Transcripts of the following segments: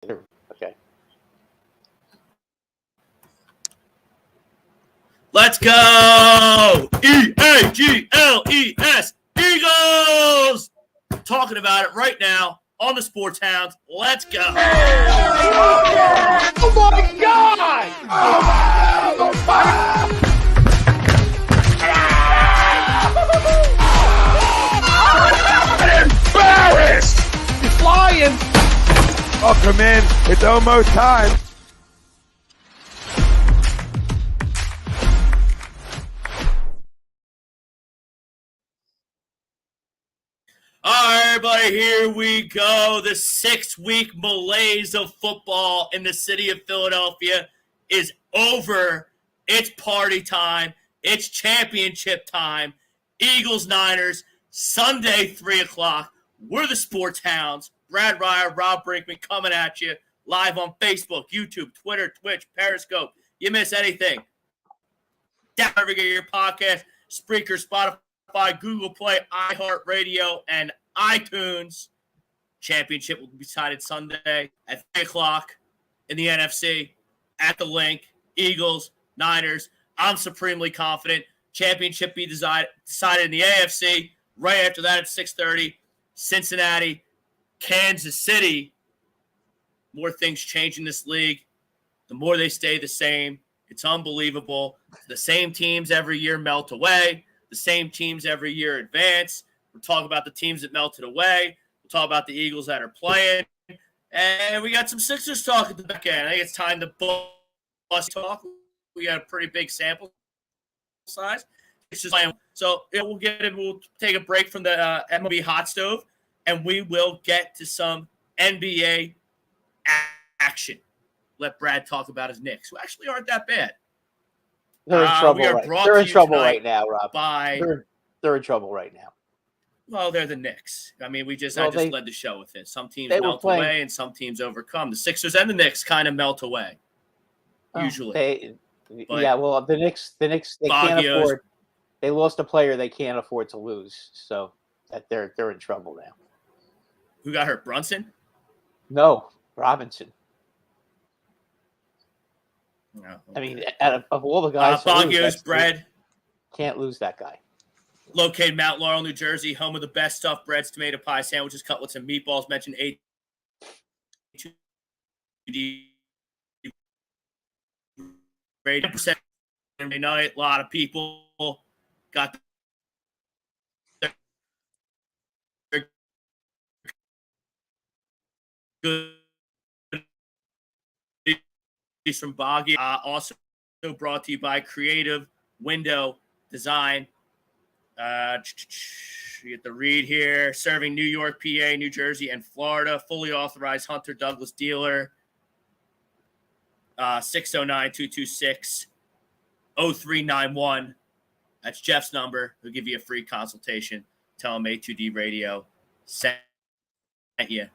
Okay. Let's go! E-A-G-L-E-S, Eagles! Talking about it right now on the Sports Hounds. Let's go! Oh my God! I'm embarrassed! He's flying! Oh, come in. It's almost time. All right, everybody, here we go. The 6-week malaise of football in the city of Philadelphia is over. It's party time. It's championship time. Eagles, Niners, Sunday, 3 o'clock. We're the Sports Hounds. Brad Ryer, Rob Brinkman coming at you live on Facebook, YouTube, Twitter, Twitch, Periscope. You miss anything? Down wherever you get your podcast, Spreaker, Spotify, Google Play, iHeartRadio, and iTunes. Championship will be decided Sunday at 3 o'clock in the NFC at the link. Eagles, Niners. I'm supremely confident. Championship be decided in the AFC. Right after that at 6:30, Cincinnati, Kansas City. More things change in this league. The more they stay the same. It's unbelievable. The same teams every year melt away. The same teams every year advance. We'll talk about the teams that melted away. We'll talk about the Eagles that are playing. And we got some Sixers talk at the back end. I think it's time to bust talk. We got a pretty big sample size. So we'll take a break from the MLB hot stove, and we will get to some NBA action. Let Brad talk about his Knicks, who actually aren't that bad. They're in trouble. They're in trouble right now, Rob. They're in trouble right now. Well, they're the Knicks. I mean, I just led the show with it. Some teams melt away, and some teams overcome. The Sixers and the Knicks kind of melt away, usually. Well, the Knicks, they can't afford. They lost a player they can't afford to lose, so they're in trouble now. Who got hurt? Brunson? No, Robinson. No, okay. I mean, of all the guys, Baggio's bread. Can't lose that guy. Located Mount Laurel, New Jersey, home of the best stuffed breads, tomato pie, sandwiches, cutlets, and meatballs. Mentioned 8% Sunday night. A lot of people got their good from Baggio. Also brought to you by Creative Window Design. You get the read here. Serving New York, PA, New Jersey, and Florida. Fully authorized Hunter Douglas dealer. 609-226-0391. That's Jeff's number. He'll give you a free consultation. Tell him A2D Radio sent you.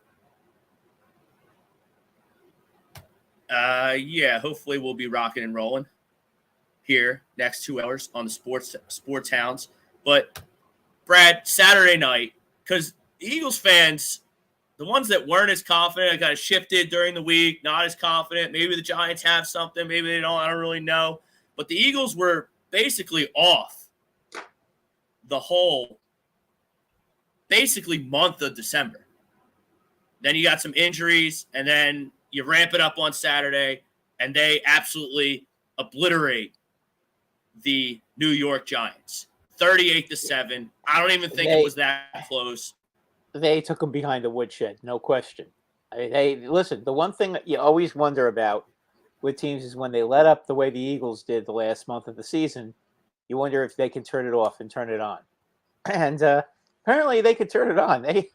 Hopefully we'll be rocking and rolling here next 2 hours on the Sports Hounds. But, Brad, Saturday night, because the Eagles fans, the ones that weren't as confident, kind of shifted during the week, not as confident. Maybe the Giants have something. Maybe they don't. I don't really know. But the Eagles were basically off the whole, basically, month of December. Then you got some injuries, and then you ramp it up on Saturday, and they absolutely obliterate the New York Giants. 38-7. I don't even think it was that close. They took them behind the woodshed, no question. I mean, listen, the one thing that you always wonder about with teams is when they let up the way the Eagles did the last month of the season, you wonder if they can turn it off and turn it on. And apparently they could turn it on. They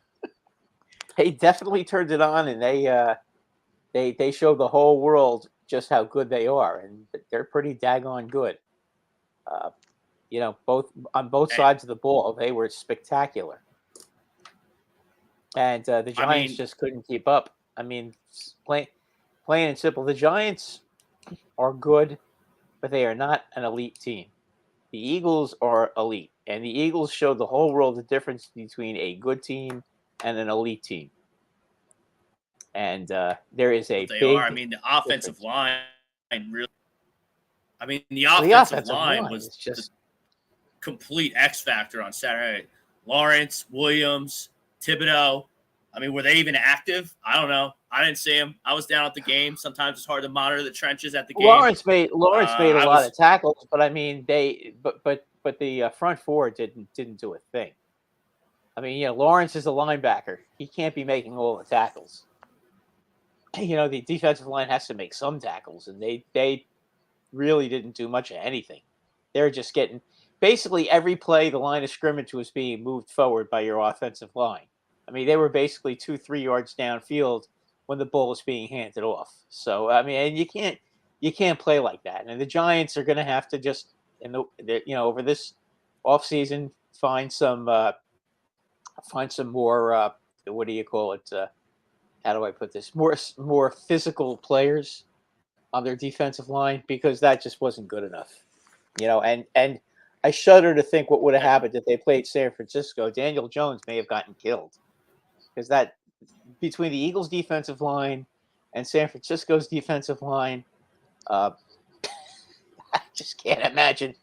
definitely turned it on, and they showed the whole world just how good they are, and they're pretty daggone good. On both sides of the ball, they were spectacular. And the Giants just couldn't keep up. I mean, plain and simple, the Giants are good, but they are not an elite team. The Eagles are elite, and the Eagles showed the whole world the difference between a good team and an elite team. And there is a But they big are. I mean, the offensive difference. line really. I mean, the Well, the offensive offensive line line was is just the complete X factor on Saturday. Lawrence, Williams, Thibodeau. I mean, were they even active? I don't know. I didn't see them. I was down at the game. Sometimes it's hard to monitor the trenches at the game. Lawrence made a I lot was of tackles, but I mean but the front four didn't do a thing. I mean, Lawrence is a linebacker. He can't be making all the tackles. The defensive line has to make some tackles, and they really didn't do much of anything. They're just getting basically every play the line of scrimmage was being moved forward by your offensive line. I mean, they were basically 2-3 yards downfield when the ball was being handed off. So I mean, and you can't play like that. And the Giants are going to have to just over this offseason find some more what do you call it? How do I put this? More physical players on their defensive line, because that just wasn't good enough. And I shudder to think what would have happened if they played San Francisco. Daniel Jones may have gotten killed, because that between the Eagles' defensive line and San Francisco's defensive line, I just can't imagine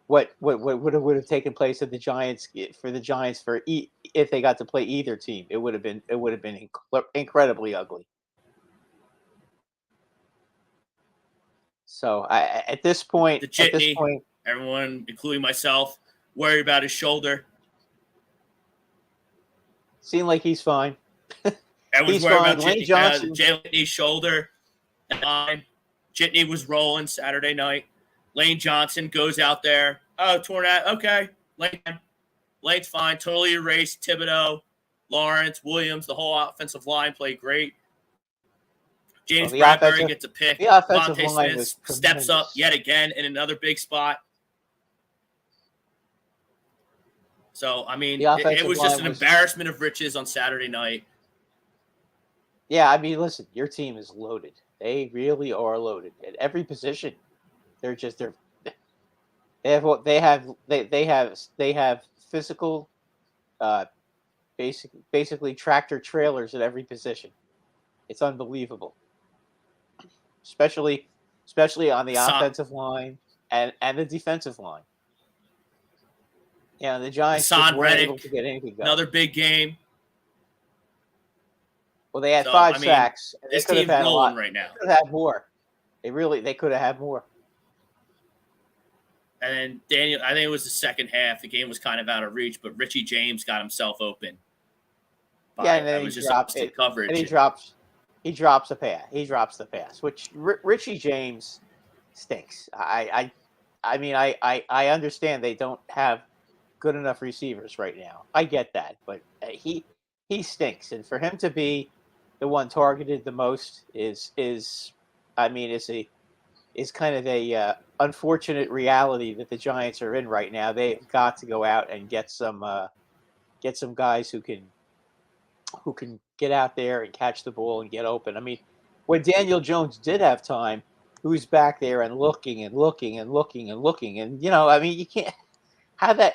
what would have taken place at the Giants if they got to play either team. It would have been incredibly ugly. So at this point, everyone, including myself, worried about his shoulder. Seemed like he's fine. Everyone's worried about Jitney Johnson. Jitney's shoulder. Jitney was rolling Saturday night. Lane Johnson goes out there. Oh, torn out. Okay. Lane's fine. Totally erased. Thibodeau, Lawrence, Williams, the whole offensive line played great. James Bradbury gets a pick. Devontae Smith steps up yet again in another big spot. So, I mean, it was just an embarrassment of riches on Saturday night. Yeah, I mean, listen, your team is loaded. They really are loaded at every position. They have physical, basically tractor trailers at every position. It's unbelievable, especially on the offensive line and the defensive line. Yeah, the Giants just weren't able to get anything going. Another big game. Well, they had 5 sacks. This team's rolling right now. They could have more. They could have had more. And then Daniel, I think it was the second half. The game was kind of out of reach, but Richie James got himself open. And then he drops it. Coverage. And he drops a pass. He drops the pass, which Richie James stinks. I mean, I understand they don't have good enough receivers right now. I get that, but he stinks, and for him to be the one targeted the most is kind of a unfortunate reality that the Giants are in right now. They've got to go out and get some guys who can get out there and catch the ball and get open. I mean, when Daniel Jones did have time, who's back there and looking, and I mean, you can't have that.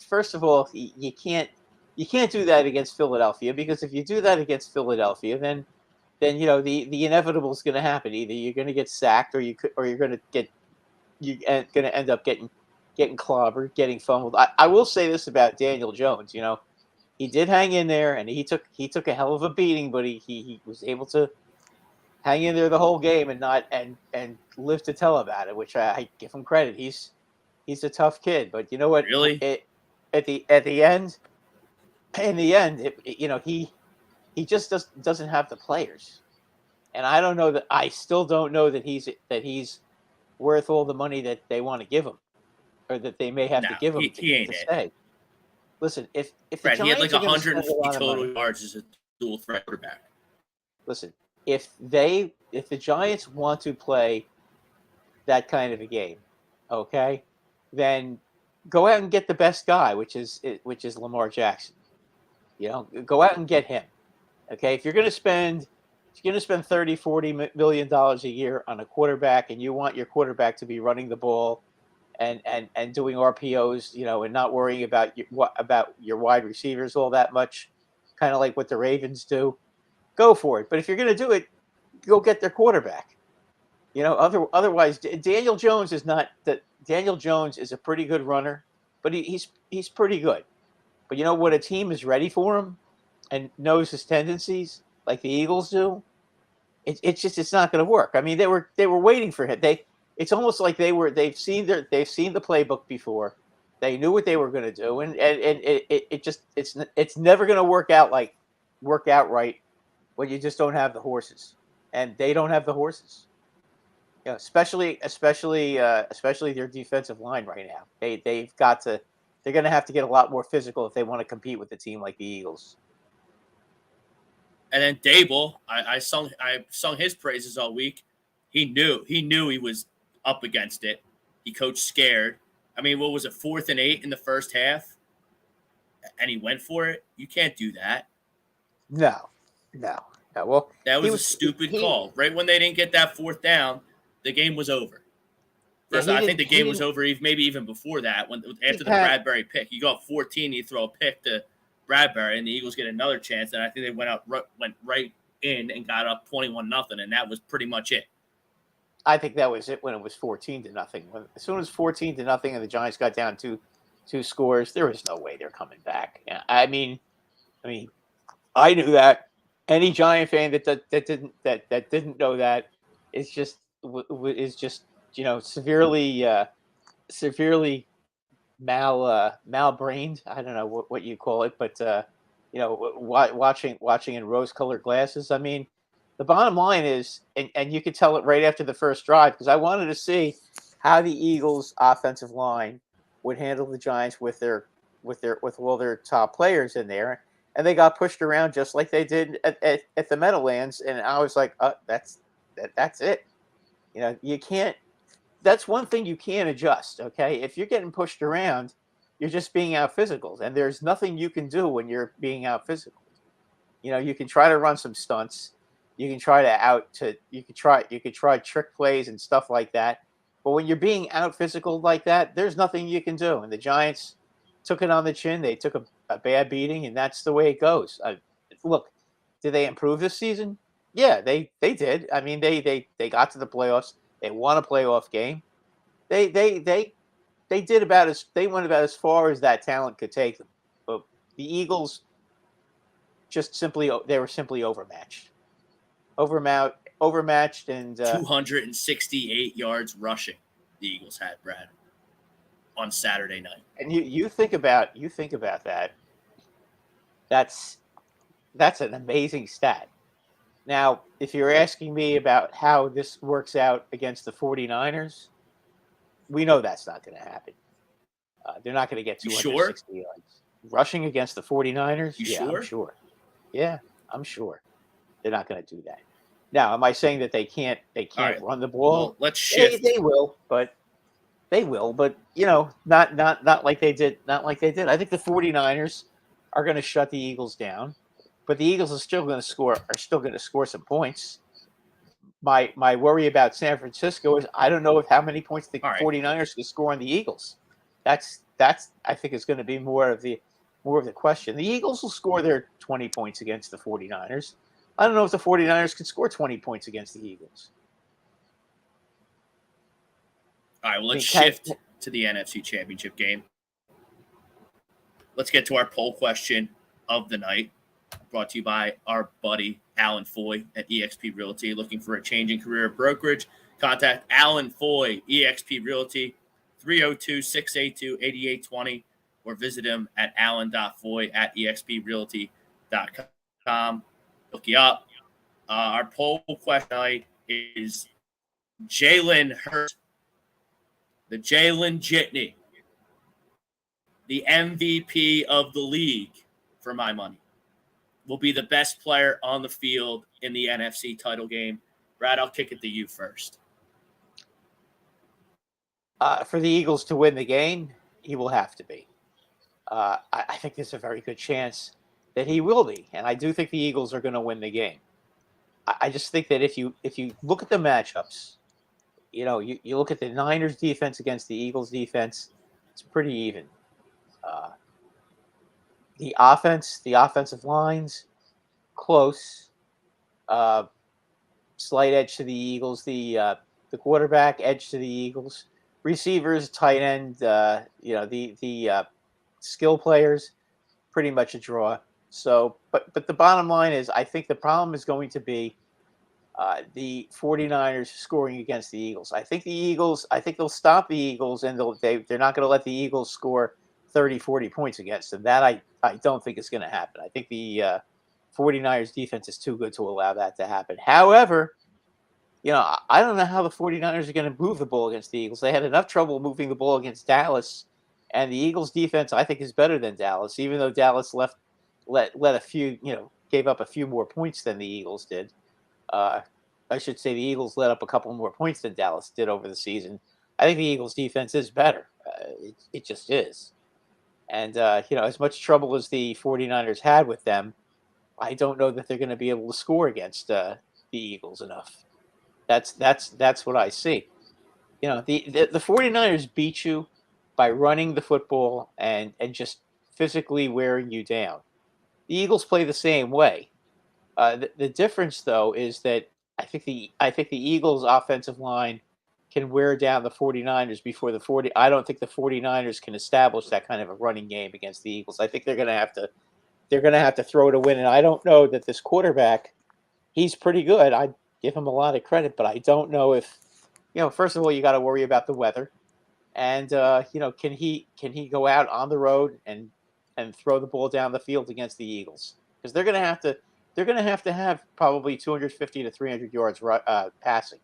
First of all, you can't do that against Philadelphia, because if you do that against Philadelphia, then the inevitable is going to happen. Either you're going to get sacked, or you're going to end up getting clobbered, getting fumbled. I will say this about Daniel Jones. He did hang in there, and he took a hell of a beating, but he was able to hang in there the whole game and live to tell about it, which I give him credit. He's a tough kid, but you know what? Really? In the end, he just doesn't have the players, and I still don't know that he's worth all the money that they want to give him, or that they may have to give him to stay. Listen, if the Giants he had like 150 total yards as a dual threat quarterback. Listen, if the Giants want to play that kind of a game, okay, then go out and get the best guy, which is Lamar Jackson. Go out and get him. Okay, if you're going to spend $30-40 million a year on a quarterback, and you want your quarterback to be running the ball and doing RPOs, and not worrying about your wide receivers all that much, kind of like what the Ravens do, go for it. But if you're going to do it, go get their quarterback. Otherwise, Daniel Jones is not that. Daniel Jones is a pretty good runner, but he's pretty good. But you know what? A team is ready for him and knows his tendencies, like the Eagles do. It's not going to work. I mean, they were waiting for him. It's almost like they've seen the playbook before. They knew what they were going to do, and it's never going to work out right when you just don't have the horses, and they don't have the horses. Especially their defensive line right now. They're going to have to get a lot more physical if they want to compete with a team like the Eagles. And then Dable, I sung his praises all week. He knew he was up against it. He coached scared. I mean, what was it, 4th and 8 in the first half? And he went for it. You can't do that. No. Well, that was a stupid call. Right when they didn't get that 4th down, the game was over. First, I think the game was over maybe even before that. After the Bradbury pick, you go up 14, you throw a pick to Bradbury, and the Eagles get another chance. And I think they went right in and got up 21-0, and that was pretty much it. I think that was it when it was 14-0. As soon as 14-0, and the Giants got down two scores, there was no way they're coming back. I mean, I knew that. Any Giant fan that didn't know that is just severely mal-brained. I don't know what you call it, but watching in rose-colored glasses. I mean, the bottom line is, and you could tell it right after the first drive, because I wanted to see how the Eagles' offensive line would handle the Giants with all their top players in there, and they got pushed around just like they did at the Meadowlands, and I was like, that's it. You can't. That's one thing you can't adjust. Okay, if you're getting pushed around, you're just being out physical, and there's nothing you can do when you're being out physical. You can try to run some stunts. You can try trick plays and stuff like that. But when you're being out physical like that, there's nothing you can do. And the Giants took it on the chin. They took a bad beating, and that's the way it goes. Look, did they improve this season? Yeah, they did. I mean, they got to the playoffs. They won a playoff game. They went about as far as that talent could take them. But the Eagles they were simply overmatched. Overmatched, and 268 yards rushing the Eagles had, Brad, on Saturday night. And you think about that. That's an amazing stat. Now, if you're asking me about how this works out against the 49ers, we know that's not going to happen. They're not going to get 260 yards. Rushing against the 49ers? Sure? I'm sure. Yeah, I'm sure. They're not going to do that. Now, am I saying that they can't run the ball? Well, let's shift. They will, but not like they did. Not like they did. I think the 49ers are going to shut the Eagles down, but the Eagles are still going to score some points. My worry about San Francisco is I don't know how many points the 49ers can score on the Eagles. That's I think is going to be more of the question. The Eagles will score their 20 points against the 49ers. I don't know if the 49ers can score 20 points against the Eagles. All right, well, let's shift to the NFC Championship game. Let's get to our poll question of the night, brought to you by our buddy Alan Foy at eXp Realty. Looking for a change in career brokerage? Contact Alan Foy, eXp Realty, 302-682-8820, or visit him at alan.foy@exprealty.com. Look you up. Our poll question tonight is Jalen Hurts, the Jalen Jitney, the MVP of the league, for my money, will be the best player on the field in the NFC title game. Brad, I'll kick it to you first. For the Eagles to win the game, he will have to be. I think there's a very good chance that he will be, and I do think the Eagles are going to win the game. I just think that if you look at the matchups, you look at the Niners defense against the Eagles defense, it's pretty even. The offensive lines, close. Slight edge to the Eagles. The quarterback edge to the Eagles. Receivers, tight end, the skill players, pretty much a draw. So, but the bottom line is, I think the problem is going to be the 49ers scoring against the Eagles. I think they'll stop the Eagles, and they're not going to let the Eagles score 30, 40 points against them. That I don't think is going to happen. I think the 49ers defense is too good to allow that to happen. However, I don't know how the 49ers are going to move the ball against the Eagles. They had enough trouble moving the ball against Dallas, and the Eagles defense, I think, is better than Dallas, even though Dallas let a few, gave up a few more points than the Eagles did. I should say the Eagles let up a couple more points than Dallas did over the season. I think the Eagles defense is better. It just is. And, as much trouble as the 49ers had with them, I don't know that they're going to be able to score against the Eagles enough. That's what I see. The 49ers beat you by running the football and just physically wearing you down. The Eagles play the same way. The difference, though, is that I think the Eagles' offensive line can wear down the 49ers before the 40. I don't think the 49ers can establish that kind of a running game against the Eagles. I think they're going to have to throw to win. And I don't know that this quarterback, he's pretty good. I give him a lot of credit, but I don't know if, first of all, you got to worry about the weather, and can he go out on the road and throw the ball down the field against the Eagles, because they're going to have probably 250 to 300 yards passing.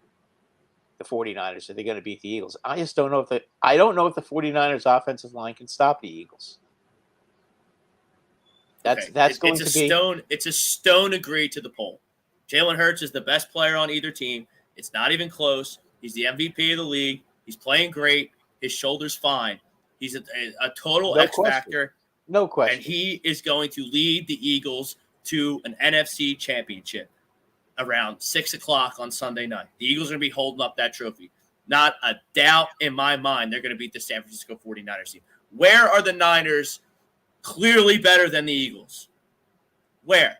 The 49ers, are they going to beat the Eagles? I just don't know if the 49ers offensive line can stop the Eagles. It's a stone agreed to the poll. Jalen Hurts is the best player on either team. It's not even close. He's the MVP of the league. He's playing great. His shoulder's fine. He's a total X factor. No question. And he is going to lead the Eagles to an NFC Championship around 6 o'clock on Sunday night. The Eagles are going to be holding up that trophy. Not a doubt in my mind they're going to beat the San Francisco 49ers team. Where are the Niners clearly better than the Eagles? Where?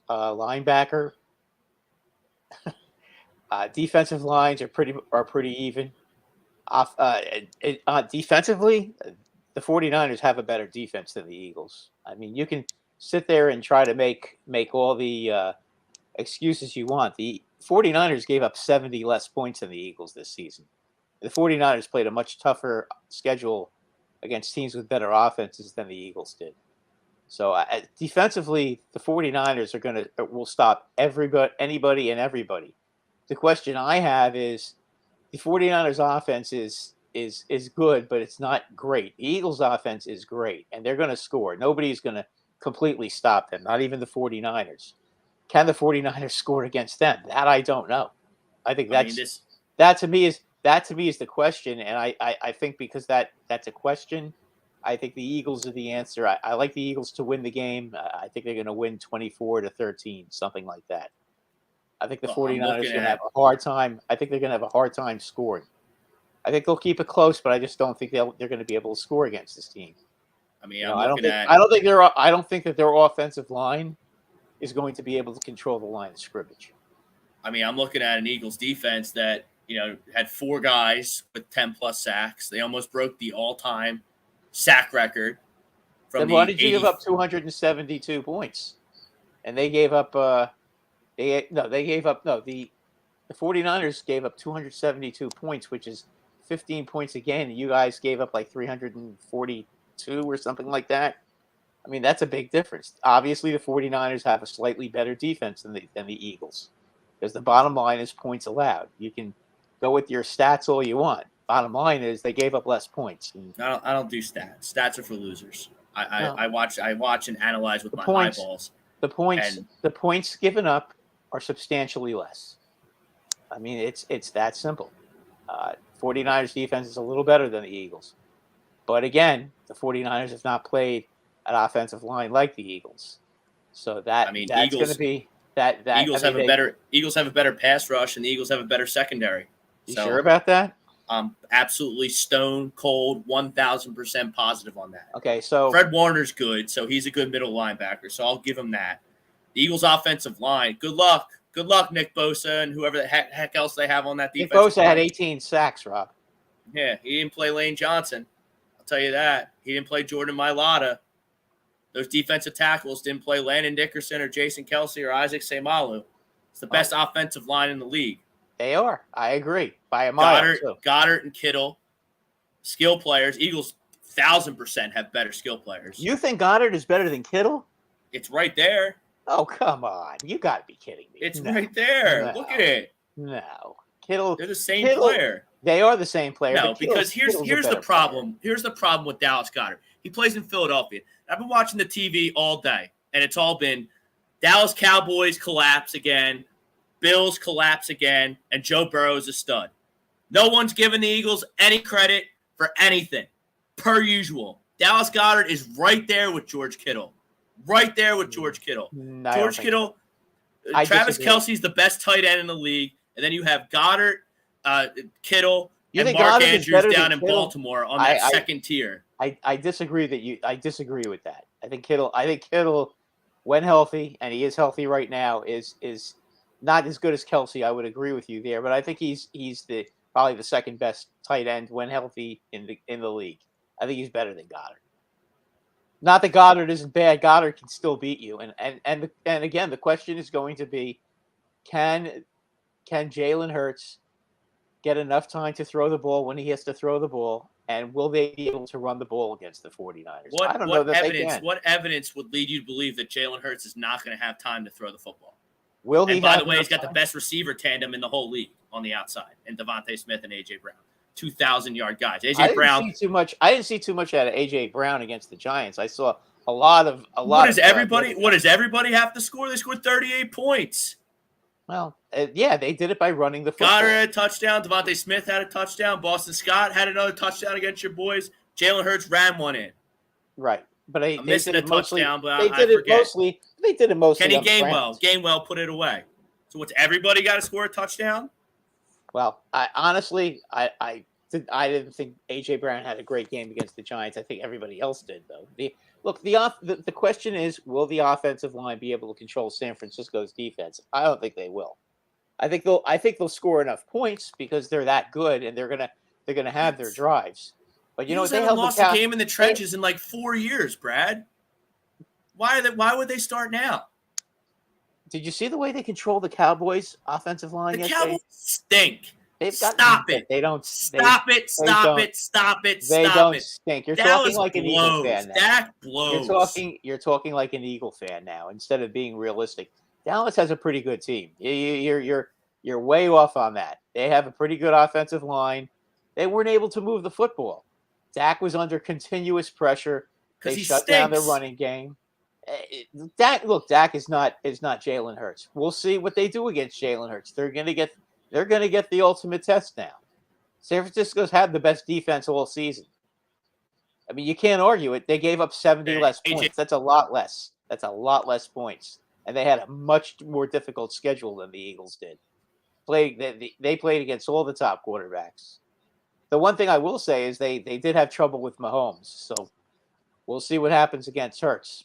Linebacker. Defensive lines are pretty even. Defensively, the 49ers have a better defense than the Eagles. I mean, you can sit there and try to make all the excuses you want. The 49ers gave up 70 less points than the Eagles this season. The 49ers played a much tougher schedule against teams with better offenses than the Eagles did. So defensively, the 49ers will stop anybody and everybody. The question I have is, the 49ers offense is good, but it's not great. The Eagles offense is great, and they're going to score. Nobody's going to completely stop them, not even the 49ers. Can the 49ers score against them? That I don't know. I think that to me is the question, and I think because that's a question, I think the Eagles are the answer. I like the Eagles to win the game. I think they're going to win 24-13, something like that. I think the 49ers are going to have a hard time. I think they're going to have a hard time scoring. I think they'll keep it close, but I just don't think they're going to be able to score against this team. I mean, I don't think that their offensive line is going to be able to control the line of scrimmage. I mean, I'm looking at an Eagles defense that, had 4 guys with 10-plus sacks. They almost broke the all-time sack record. Then why did you give up 272 points? And they gave up the 49ers gave up 272 points, which is 15 points again. You guys gave up like 342 or something like that. I mean, that's a big difference. Obviously, the 49ers have a slightly better defense than the Eagles, because the bottom line is points allowed. You can go with your stats all you want. Bottom line is they gave up less points. I don't do stats. Stats are for losers. I watch and analyze with my eyeballs. The points given up are substantially less. I mean, it's that simple. 49ers defense is a little better than the Eagles. But again, the 49ers have not played an offensive line like the Eagles. So that's going to be that. Eagles have a better pass rush, and the Eagles have a better secondary. You sure about that? I'm absolutely stone cold, 1,000% positive on that. Okay, so Fred Warner's good, so he's a good middle linebacker, so I'll give him that. The Eagles' offensive line, good luck. Good luck, Nick Bosa, and whoever the heck else they have on that Nick defense. Bosa had 18 sacks, Rob. Yeah, he didn't play Lane Johnson. I'll tell you that. He didn't play Jordan Mailata. Those defensive tackles didn't play Landon Dickerson or Jason Kelsey or Isaac Seimalu. It's the best offensive line in the league. They are. I agree. By a mile. Goddard and Kittle, skill players. Eagles 1,000% have better skill players. You think Goddard is better than Kittle? It's right there. Oh, come on. You got to be kidding me. It's right there. No. Look at it. No. Kittle. They're the same player. They are the same player. No, because here's the problem. Player. Here's the problem with Dallas Goedert. He plays in Philadelphia. I've been watching the TV all day, and it's all been Dallas Cowboys collapse again, Bills collapse again, and Joe Burrow's a stud. No one's giving the Eagles any credit for anything, per usual. Dallas Goedert is right there with George Kittle. Right there with George Kittle. No, George Kittle, Travis Kelce's the best tight end in the league, and then you have Goddard, Kittle, and Mark Andrews down in Baltimore on that second tier. I disagree I disagree with that. I think Kittle, when healthy, and he is healthy right now, is not as good as Kelsey. I would agree with you there, but I think he's probably the second best tight end when healthy in the league. I think he's better than Goddard. Not that Goddard isn't bad. Goddard can still beat you. And again, the question is going to be, can Jalen Hurts get enough time to throw the ball when he has to throw the ball? And will they be able to run the ball against the 49ers? I don't know that they can. What evidence would lead you to believe that Jalen Hurts is not going to have time to throw the football? Will he? And by the way, he's got the best receiver tandem in the whole league on the outside, and Devontae Smith and A.J. Brown. 2,000-yard guys. A.J. Brown. I didn't see too much out of A.J. Brown against the Giants. I saw a lot. What does everybody have to score? They scored 38 points. Well, yeah, they did it by running the football. Goddard had a touchdown. Devontae Smith had a touchdown. Boston Scott had another touchdown against your boys. Jalen Hurts ran one in. Right, but they missing did a touchdown. But they did it mostly. They did it mostly. Kenny Gainwell put it away. So what's everybody got to score a touchdown? Well, I didn't think A.J. Brown had a great game against the Giants. I think everybody else did, though. The question is, will the offensive line be able to control San Francisco's defense? I don't think they will. I think they'll score enough points because they're that good, and they're gonna have their drives. But they haven't lost a game in the trenches in like 4 years, Brad. Why would they start now? Did you see the way they control the Cowboys' offensive line yesterday? Cowboys stink. Stop it. They don't stop it. They don't stink. You're talking like an Eagle fan now. Dak blows. You're talking like an Eagle fan now instead of being realistic. Dallas has a pretty good team. You're way off on that. They have a pretty good offensive line. They weren't able to move the football. Dak was under continuous pressure. They shut down their running game. Dak is not Jalen Hurts. We'll see what they do against Jalen Hurts. They're going to get the ultimate test now. San Francisco's had the best defense all season. I mean, you can't argue it. They gave up 70 less points. That's a lot less. That's a lot less points. And they had a much more difficult schedule than the Eagles did. They played against all the top quarterbacks. The one thing I will say is they did have trouble with Mahomes. So we'll see what happens against Hurts.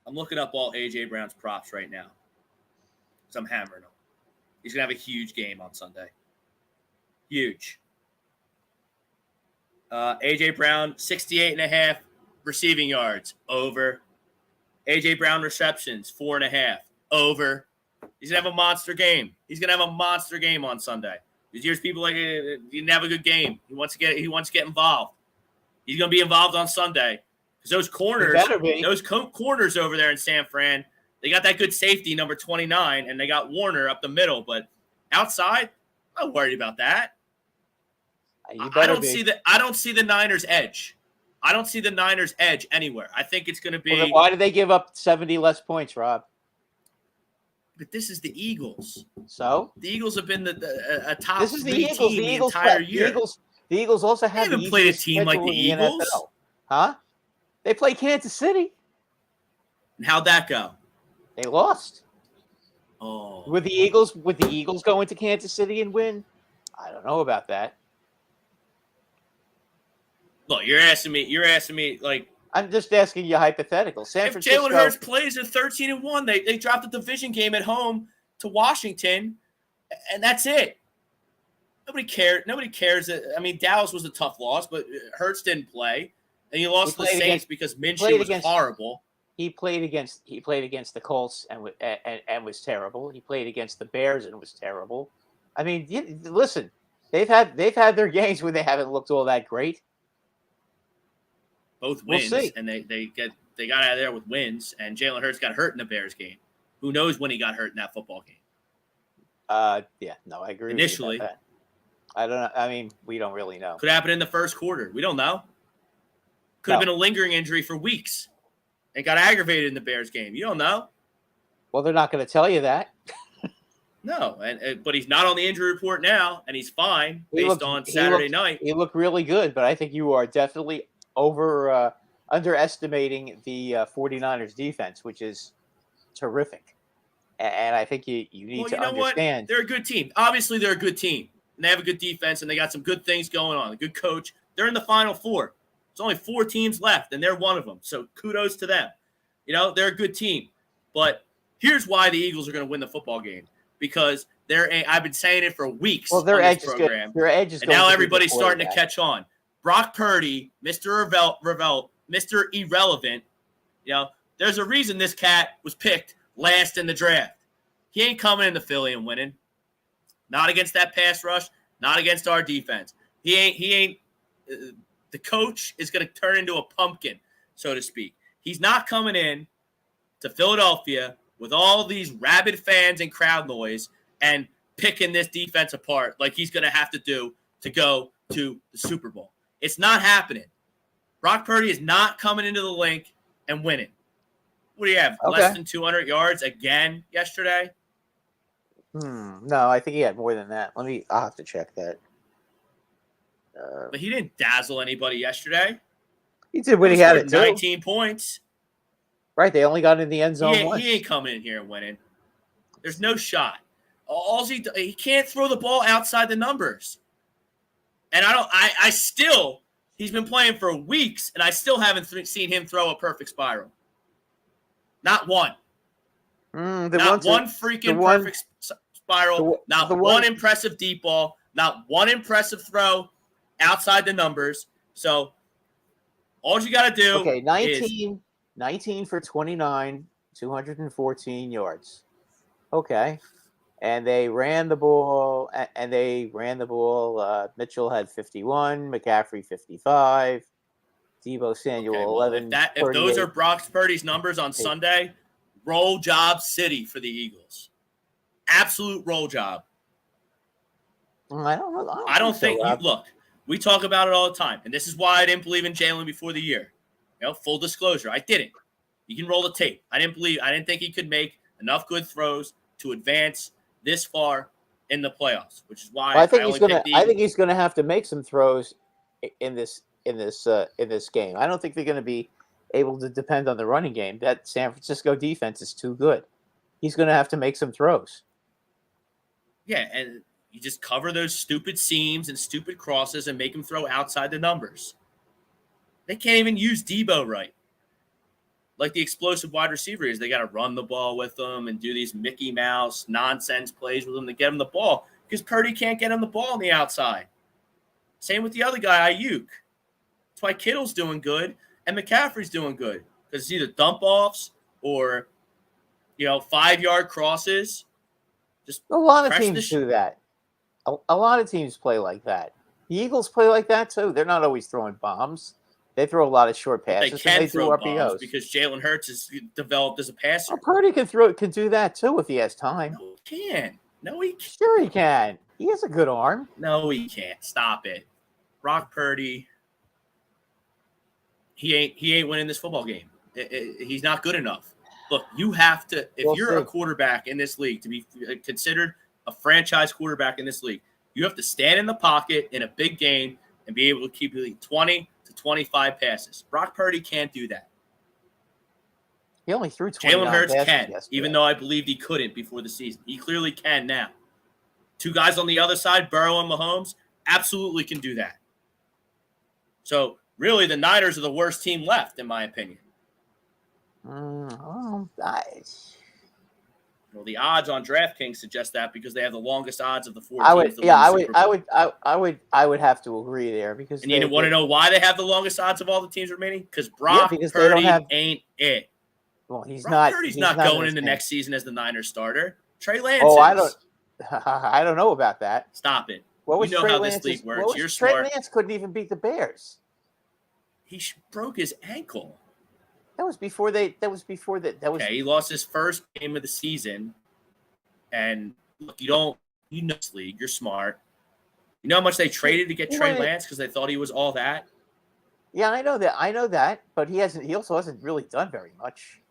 I'm looking up all A.J. Brown's props right now. Because I'm hammering him. He's going to have a huge game on Sunday. Huge. A.J. Brown, 68.5 receiving yards. Over. A.J. Brown receptions, 4.5. Over. He's going to have a monster game. He's going to have a monster game on Sunday. Because here's people like, he didn't have a good game. He wants to get involved. He's going to be involved on Sunday. Because those corners over there in San Fran, they got that good safety, number 29, and they got Warner up the middle. But outside, I'm not worried about that. I don't see the Niners' edge. I don't see the Niners' edge anywhere. I think it's going to be. Well, then why did they give up 70 less points, Rob? But this is the Eagles. So the Eagles have been a top this is the 3 Eagles. team the entire year. The Eagles also have. They haven't played a team like the Eagles, huh? They played Kansas City. And how'd that go? They lost. Oh, Would the Eagles go into Kansas City and win? I don't know about that. Look, you're asking me like I'm just asking you hypothetical. San If Francisco. Jalen Hurts plays at 13-1, they dropped a division game at home to Washington, and that's it. Nobody cared. Nobody cares. I mean, Dallas was a tough loss, but Hurts didn't play, and you lost to the Saints because Minshew was horrible. He played against the Colts and was terrible. He played against the Bears and was terrible. I mean, listen, they've had their games where they haven't looked all that great. Both wins, and they got out of there with wins. And Jalen Hurts got hurt in the Bears game. Who knows when he got hurt in that football game? Yeah, no, I agree. Initially, with you about that. I don't know. I mean, we don't really know. Could happen in the first quarter. We don't know. Could have been a lingering injury for weeks. And got aggravated in the Bears game. You don't know. Well, they're not going to tell you that. No, but he's not on the injury report now, and he's fine based on Saturday night. He looked really good, but I think you are definitely underestimating the 49ers defense, which is terrific. And I think you need to understand. What? They're a good team. Obviously, they're a good team. And they have a good defense, and they got some good things going on. A good coach. They're in the Final Four. There's only 4 teams left, and they're one of them. So kudos to them. They're a good team. But here's why the Eagles are going to win the football game. Because I've been saying it for weeks on this program. Their edge is and now everybody's starting to catch on. Brock Purdy, Mr. Mr. Irrelevant. There's a reason this cat was picked last in the draft. He ain't coming into Philly and winning. Not against that pass rush. Not against our defense. He ain't. The coach is going to turn into a pumpkin, so to speak. He's not coming in to Philadelphia with all these rabid fans and crowd noise and picking this defense apart like he's going to have to do to go to the Super Bowl. It's not happening. Brock Purdy is not coming into the link and winning. What do you have? Okay. Less than 200 yards again yesterday? No, I think he had more than that. I'll have to check that. But he didn't dazzle anybody yesterday. He did when he had it, 19 points. Right, they only got in the end zone once. He ain't coming in here and winning. There's no shot. He can't throw the ball outside the numbers. And he's been playing for weeks, and I still haven't seen him throw a perfect spiral. Not one. Perfect spiral. Not one impressive deep ball. Not one impressive throw outside the numbers. So all you got to do is 19 for 29, 214 yards. Okay. And they ran the ball. Mitchell had 51, McCaffrey 55, Deebo Samuel 11. If those are Brock Purdy's numbers on Sunday, roll job city for the Eagles. Absolute roll job. I don't know. I don't think look, we talk about it all the time, and this is why I didn't believe in Jalen before the year. Full disclosure, I didn't. You can roll the tape. I didn't think he could make enough good throws to advance this far in the playoffs, which is why I think he's gonna have to make some throws in this game. I don't think they're gonna be able to depend on the running game. That San Francisco defense is too good. He's gonna have to make some throws. Yeah, and you just cover those stupid seams and stupid crosses and make them throw outside the numbers. They can't even use Deebo right. Like the explosive wide receiver is, they got to run the ball with them and do these Mickey Mouse nonsense plays with them to get them the ball because Purdy can't get him the ball on the outside. Same with the other guy, Ayuk. That's why Kittle's doing good and McCaffrey's doing good because it's either dump offs or 5-yard crosses. Just a lot of teams do that. A lot of teams play like that. The Eagles play like that too. They're not always throwing bombs. They throw a lot of short passes. They can throw do bombs RPOs because Jalen Hurts is developed as a passer. Purdy can do that too if he has time. No, he can. No, he can't. Sure he can. He has a good arm. No, he can't. Stop it. Brock Purdy, he ain't winning this football game. He's not good enough. Look, you have to, if you're a quarterback in this league, to be considered a franchise quarterback in this league, you have to stand in the pocket in a big game and be able to keep 20 to 25 passes. Brock Purdy can't do that. He only threw 29 Jalen Hurts can, yesterday. even though I believed he couldn't before the season. He clearly can now. 2 guys on the other side, Burrow and Mahomes, absolutely can do that. So really the Niners are the worst team left, in my opinion. Well, Well, the odds on DraftKings suggest that because they have the longest odds of the four I teams would, to yeah, win the I would, Super I Bowl. would, I would have to agree there because And you want to know why they have the longest odds of all the teams remaining? Because Brock because they don't Purdy have- ain't it. Well, he's Brock not. Purdy's he's not not going in into the next season as the Niners starter. Trey Lance Oh, is. I don't know about that. Stop it. What was You know Trey how this Lance's- league what works. was- You're Trey smart. Lance couldn't even beat the Bears. He broke his ankle. That was before they. That was before that. That was. Okay, he lost his first game of the season. And look, you know this league. You're smart. You know how much they traded to get Trey Lance because they thought he was all that? Yeah, I know that. I know that, but he hasn't. He also hasn't really done very much.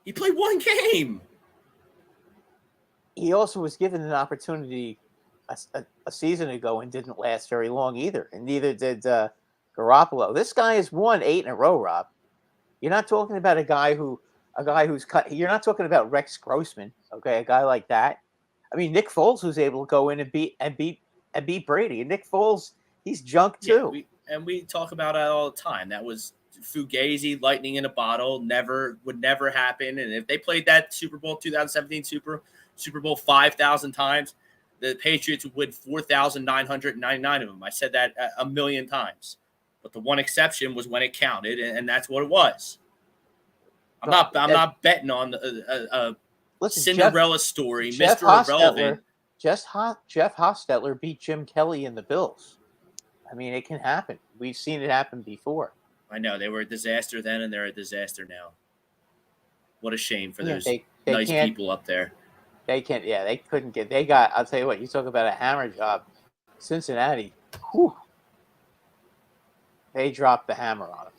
He played one game. He also was given an opportunity a season ago and didn't last very long either, and neither did Garoppolo. This guy has won 8 in a row, Rob. You're not talking about a guy who's cut. You're not talking about Rex Grossman, okay? A guy like that. I mean, Nick Foles was able to go in and beat Brady. And Nick Foles, he's junk too. Yeah, we talk about it all the time. That was Fugazi, lightning in a bottle. Would never happen. And if they played that Super Bowl 2017 Super Bowl 5,000 times, the Patriots would win 4,999 of them. I said that a million times. But the one exception was when it counted, and that's what it was. I'm not betting on a Cinderella story, Jeff Mr. Irrelevant. Jeff Hostetler beat Jim Kelly in the Bills. I mean, it can happen. We've seen it happen before. I know they were a disaster then, and they're a disaster now. What a shame for those they nice can't- people up there. They can't. Yeah, they couldn't get. They got. I'll tell you what. You talk about a hammer job. Cincinnati. Whew, they dropped the hammer on them.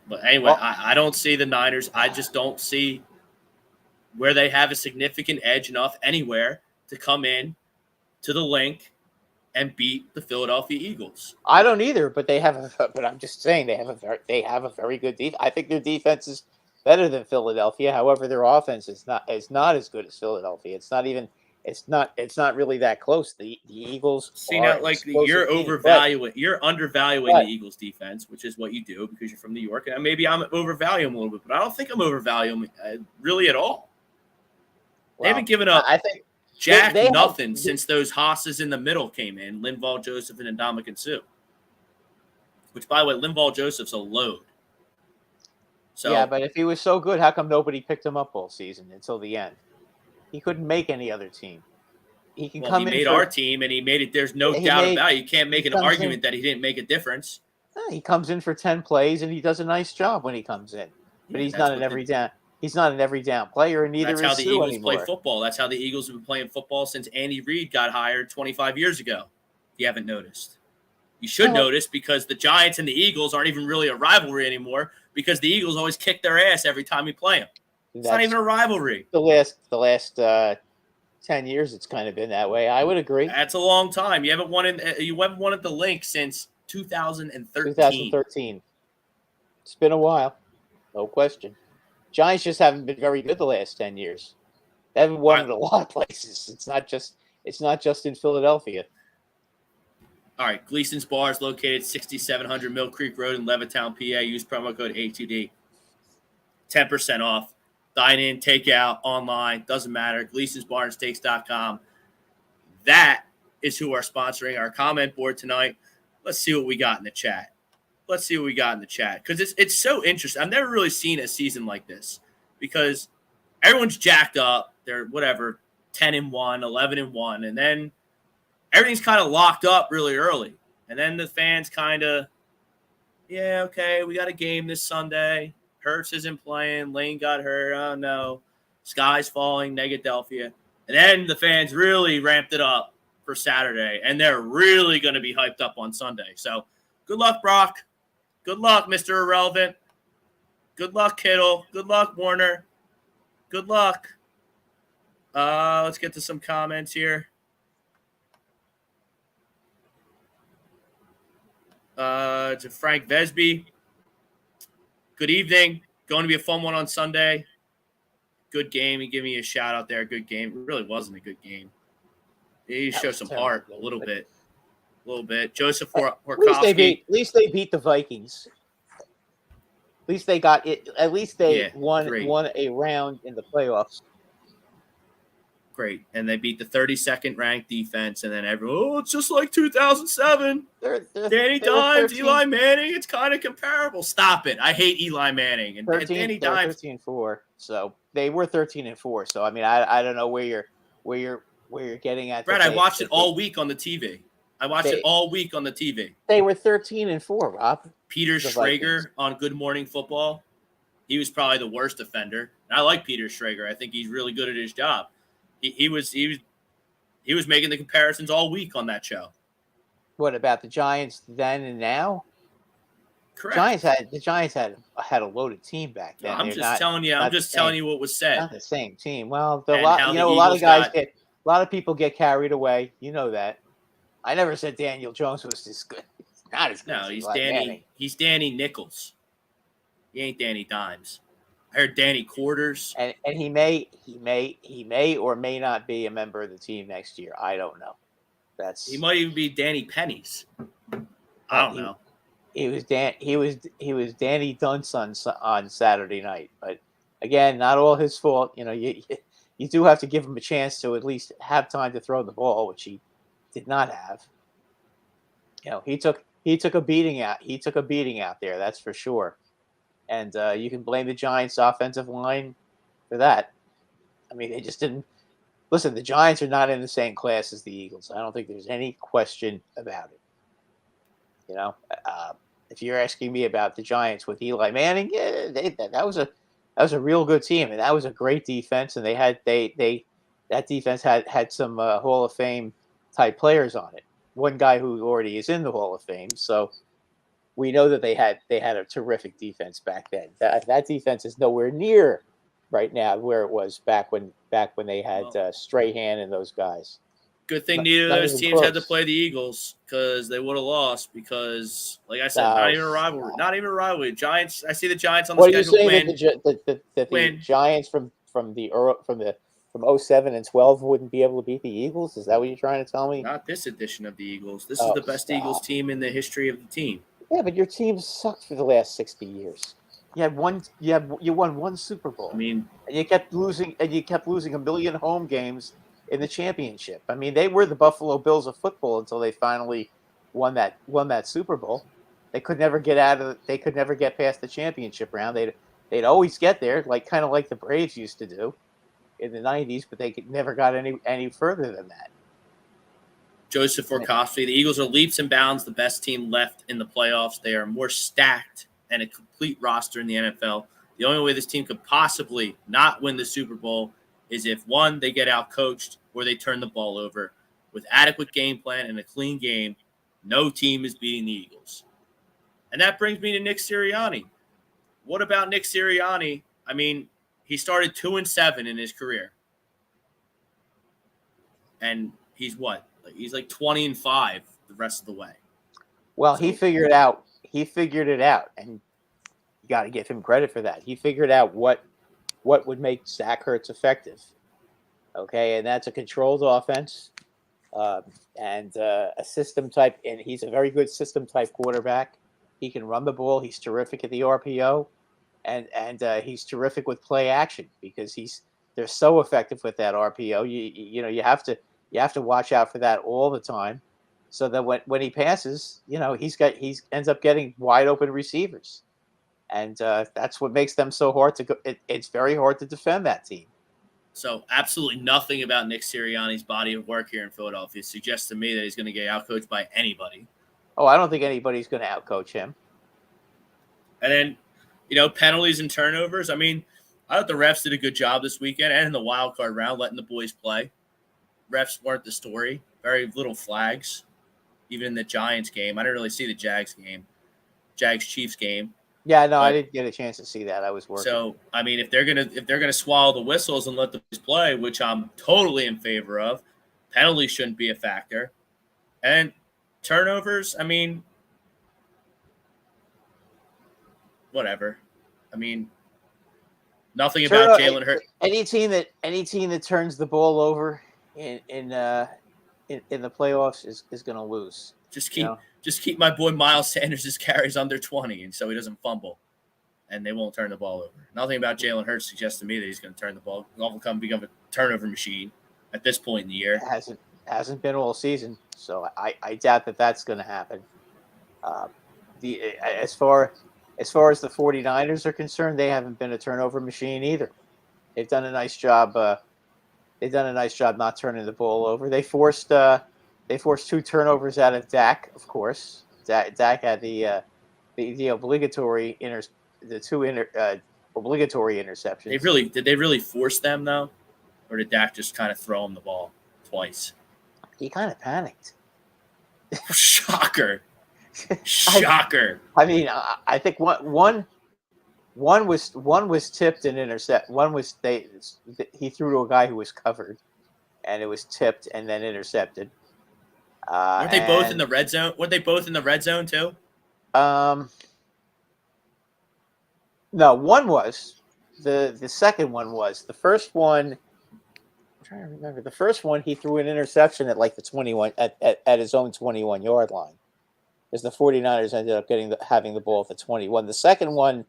But anyway, Well- I don't see the Niners. I just don't see where they have a significant edge enough anywhere to come in to the link and beat the Philadelphia Eagles. I don't either, but they have. But I'm just saying they have a very good defense. I think their defense is better than Philadelphia. However, their offense is not as good as Philadelphia. It's not even. It's not really that close. The Eagles. See are now, an like explosive you're team, you're undervaluing But- the Eagles defense, which is what you do because you're from New York. And maybe I'm overvaluing them a little bit, but I don't think I'm overvaluing really at all. They haven't given up I think Jack they nothing since those Haas's in the middle came in, Linval Joseph and Ndamukong Suh. Which, by the way, Linval Joseph's a load. So yeah, but if he was so good, how come nobody picked him up all season until the end? He couldn't make any other team. He can come he in. made our team, and he made it. There's no He doubt made- about it. You can't make an comes argument in- that he didn't make a difference. He comes in for 10 plays and he does a nice job when he comes in. But Yeah, he's that's not what an every down. He's not an every down player, and neither That's is how the Sue Eagles anymore. play football. That's how the Eagles have been playing football since Andy Reid got hired 25 years ago. If you haven't noticed. You should Well- notice because the Giants and the Eagles aren't even really a rivalry anymore because the Eagles always kick their ass every time we play them. It's not That's even a rivalry. the last 10 years. It's kind of been that way. I would agree. That's a long time. You haven't won at the link since 2013. 2013. It's been a while, no question. Giants just haven't been very good the last 10 years. They haven't won in a lot of places. It's not just in Philadelphia. All right, Gleason's Bar is located 6700 Mill Creek Road in Levittown, PA. Use promo code A2D. 10% off. Dine in, take out, online, doesn't matter. Gleason'sBarnSteaks.com. That is who are sponsoring our comment board tonight. Let's see what we got in the chat. Because it's so interesting. I've never really seen a season like this because everyone's jacked up. They're 10-1, 11-1, and then everything's kind of locked up really early. And then the fans kind of, yeah, okay, we got a game this Sunday. Hurts isn't playing. Lane got hurt. Oh, no. Sky's falling, Negadelphia. And then the fans really ramped it up for Saturday, and they're really going to be hyped up on Sunday. So good luck, Brock. Good luck, Mr. Irrelevant. Good luck, Kittle. Good luck, Warner. Good luck. Let's get to some comments here. To Frank Vesby. Good evening. Going to be a fun one on Sunday. Good game. He gave me a shout out there. Good game. It really wasn't a good game. He showed some heart a little bit. a little bit. Joseph At least Workowski. they beat the Vikings. At least they got it. At least they won great. a round in the playoffs. Great. And they beat the 32nd ranked defense. And then it's just like 2007. Danny Dimes, Eli Manning. It's kind of comparable. Stop it. I hate Eli Manning. And Danny Dimes. 13-4. So they were 13-4. So I mean, I don't know where you're getting at. Brad, I watched it all week on the TV. They were 13-4, Rob. Peter Schrager on Good Morning Football. He was probably the worst offender. And I like Peter Schrager. I think he's really good at his job. He was making the comparisons all week on that show. What about the Giants then and now? Correct. The Giants had a loaded team back then. I'm just telling you what was said. Not the same team. Well, a lot of people get carried away. You know that. I never said Daniel Jones was this good. He's not as good. No, he's Danny Nichols. He ain't Danny Dimes. I heard Danny Quarters. And he may or may not be a member of the team next year. I don't know. He might even be Danny Penny's. I don't know. He was Danny Dunce on Saturday night, but again, not all his fault. You know, you do have to give him a chance to at least have time to throw the ball, which he did not have. You know, he took a beating out. He took a beating out there, that's for sure. And you can blame the Giants' offensive line for that. I mean, they just didn't listen. The Giants are not in the same class as the Eagles. I don't think there's any question about it. You know, if you're asking me about the Giants with Eli Manning, yeah, that was a real good team, and that was a great defense. And that defense had some Hall of Fame type players on it. One guy who already is in the Hall of Fame, so we know that they had a terrific defense back then. That defense is nowhere near right now where it was back when they had Strahan and those guys. Good thing neither of those teams had to play the Eagles because they would have lost. Because, like I said, not even a rivalry. Giants. I see the Giants on the schedule. What are you saying that the Giants from 07 and 12 wouldn't be able to beat the Eagles? Is that what you're trying to tell me? Not this edition of the Eagles. This is the best Eagles team in the history of the team. Yeah, but your team sucked for the last 60 years. You won one Super Bowl. I mean, and you kept losing a million home games in the championship. I mean, they were the Buffalo Bills of football until they finally won that Super Bowl. They could never get past the championship round. They'd always get there, kind of like the Braves used to do in the 90s, but they never got any further than that. Joseph Workowski, the Eagles are leaps and bounds the best team left in the playoffs. They are more stacked and a complete roster in the NFL. The only way this team could possibly not win the Super Bowl is if, one, they get out-coached or they turn the ball over. With adequate game plan and a clean game, no team is beating the Eagles. And that brings me to Nick Sirianni. What about Nick Sirianni? I mean, he started 2-7 in his career. And he's what? He's like 20-5 the rest of the way. Well, he figured it out, and you got to give him credit for that. He figured out what would make Zach Ertz effective. Okay, and that's a controlled offense and a system type, and he's a very good system type quarterback. He can run the ball. He's terrific at the RPO, and he's terrific with play action because they're so effective with that RPO. You have to watch out for that all the time, so that when he passes, he ends up getting wide open receivers, and that's what makes them so hard to go. It's very hard to defend that team. So absolutely nothing about Nick Sirianni's body of work here in Philadelphia suggests to me that he's going to get outcoached by anybody. Oh, I don't think anybody's going to outcoach him. And then, penalties and turnovers. I mean, I thought the refs did a good job this weekend and in the wild card round, letting the boys play. Refs weren't the story. Very little flags, even in the Giants game. I didn't really see the Jags-Chiefs game. Yeah, no, I didn't get a chance to see that. I was working. So, I mean, if they're gonna swallow the whistles and let the boys play, which I'm totally in favor of, penalties shouldn't be a factor. And turnovers, I mean, whatever. I mean, nothing about Jalen Hurts. Any team that turns the ball over in the playoffs is going to lose. Just You keep know? just keep my boy Miles Sanders' carries under 20, and so he doesn't fumble, and they won't turn the ball over. Nothing about Jalen Hurts suggests to me that he's going to turn the ball. He'll become a turnover machine at this point in the year. Hasn't been all season, so I doubt that that's going to happen. As far as the 49ers are concerned, they haven't been a turnover machine either. They've done a nice job. They've done a nice job not turning the ball over. They forced 2 turnovers out of Dak, of course. Dak had the obligatory obligatory interceptions. Did they really force them though, or did Dak just kind of throw him the ball twice? He kind of panicked. Shocker! Shocker! I mean, I think one was tipped and intercept. One was he threw to a guy who was covered, and it was tipped and then intercepted. Weren't they both in the red zone? Weren't they both in the red zone too? No, one was. The second one was. The first one, I'm trying to remember. The first one, he threw an interception at like the 21 at his own 21-yard line. Because the 49ers ended up having the ball at the 21. The second one,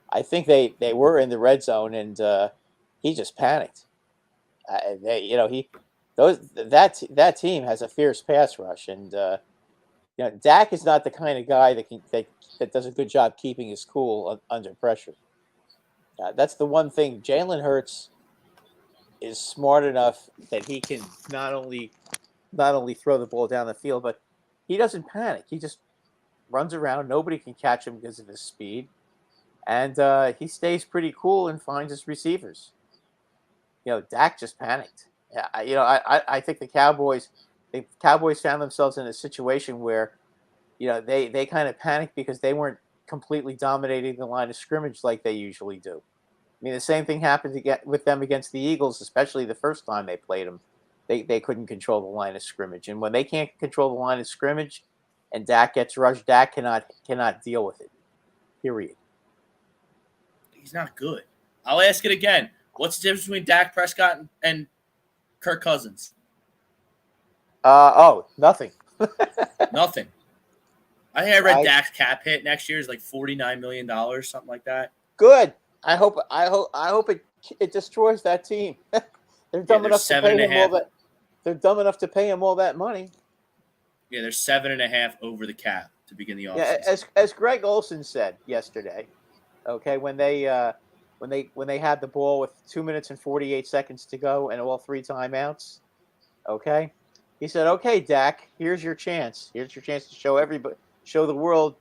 I think they were in the red zone, and he just panicked. That team has a fierce pass rush, and Dak is not the kind of guy that does a good job keeping his cool under pressure. That's the one thing. Jalen Hurts is smart enough that he can not only throw the ball down the field, but he doesn't panic. He just runs around. Nobody can catch him because of his speed, and he stays pretty cool and finds his receivers. Dak just panicked. I think the Cowboys found themselves in a situation where, they kind of panicked because they weren't completely dominating the line of scrimmage like they usually do. I mean, the same thing happened with them against the Eagles, especially the first time they played them. They couldn't control the line of scrimmage, and when they can't control the line of scrimmage, and Dak gets rushed, Dak cannot deal with it. Period. He's not good. I'll ask it again. What's the difference between Dak Prescott and Kirk Cousins? Nothing. Nothing. I think I read Dak's cap hit next year is like $49 million, something like that. Good. I hope it destroys that team. They're dumb enough to pay him all that. They're dumb enough to pay him all that money. Yeah, they're 7.5 over the cap to begin the offseason. Yeah, as Greg Olson said yesterday, okay, when they had the ball with 2 minutes and 48 seconds to go and all 3 timeouts, okay, he said, "Okay, Dak, here's your chance. Here's your chance to show the world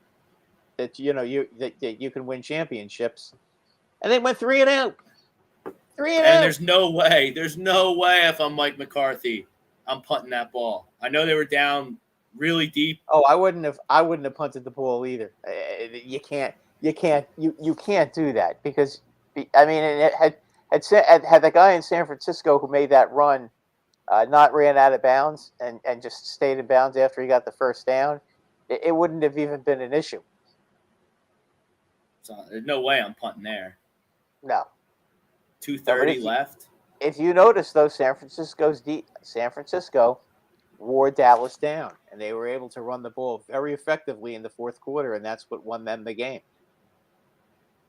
that that you can win championships." And they went 3 and out. 3 and out. And there's no way if I'm Mike McCarthy, I'm punting that ball. I know they were down really deep. Oh, I wouldn't have punted the ball either. You can't do that because, I mean, it had the guy in San Francisco who made that run not ran out of bounds and just stayed in bounds after he got the first down, it wouldn't have even been an issue. So there's no way I'm punting there. No. 2:30 left. If you notice, though, San Francisco wore Dallas down, and they were able to run the ball very effectively in the fourth quarter, and that's what won them the game.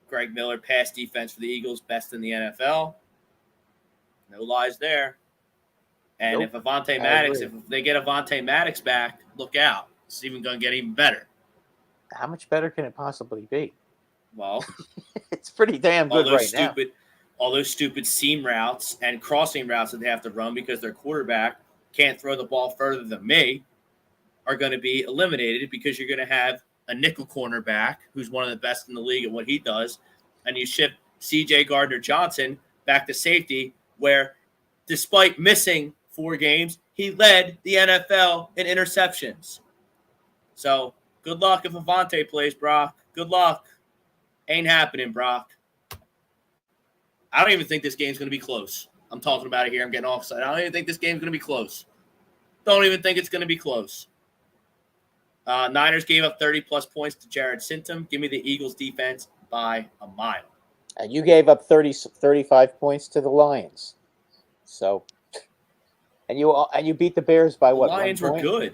Greg Miller, pass defense for the Eagles, best in the NFL. No lies there. And if they get Avonte Maddox back, look out. It's even going to get even better. How much better can it possibly be? Well, it's pretty damn good now. All those stupid seam routes and crossing routes that they have to run because their quarterback can't throw the ball further than me are going to be eliminated because you're going to have a nickel cornerback who's one of the best in the league at what he does, and you shift C.J. Gardner-Johnson back to safety where, despite missing 4 games, he led the NFL in interceptions. So good luck if Avonte plays, Brock. Good luck. Ain't happening, Brock. I don't even think this game's going to be close. I'm talking about it here. I'm getting offside. I don't even think this game's going to be close. Don't even think it's going to be close. Niners gave up 30-plus points to Jared Sintum. Give me the Eagles defense by a mile. And you gave up 35 points to the Lions. So, and you beat the Bears by what? The Lions were good.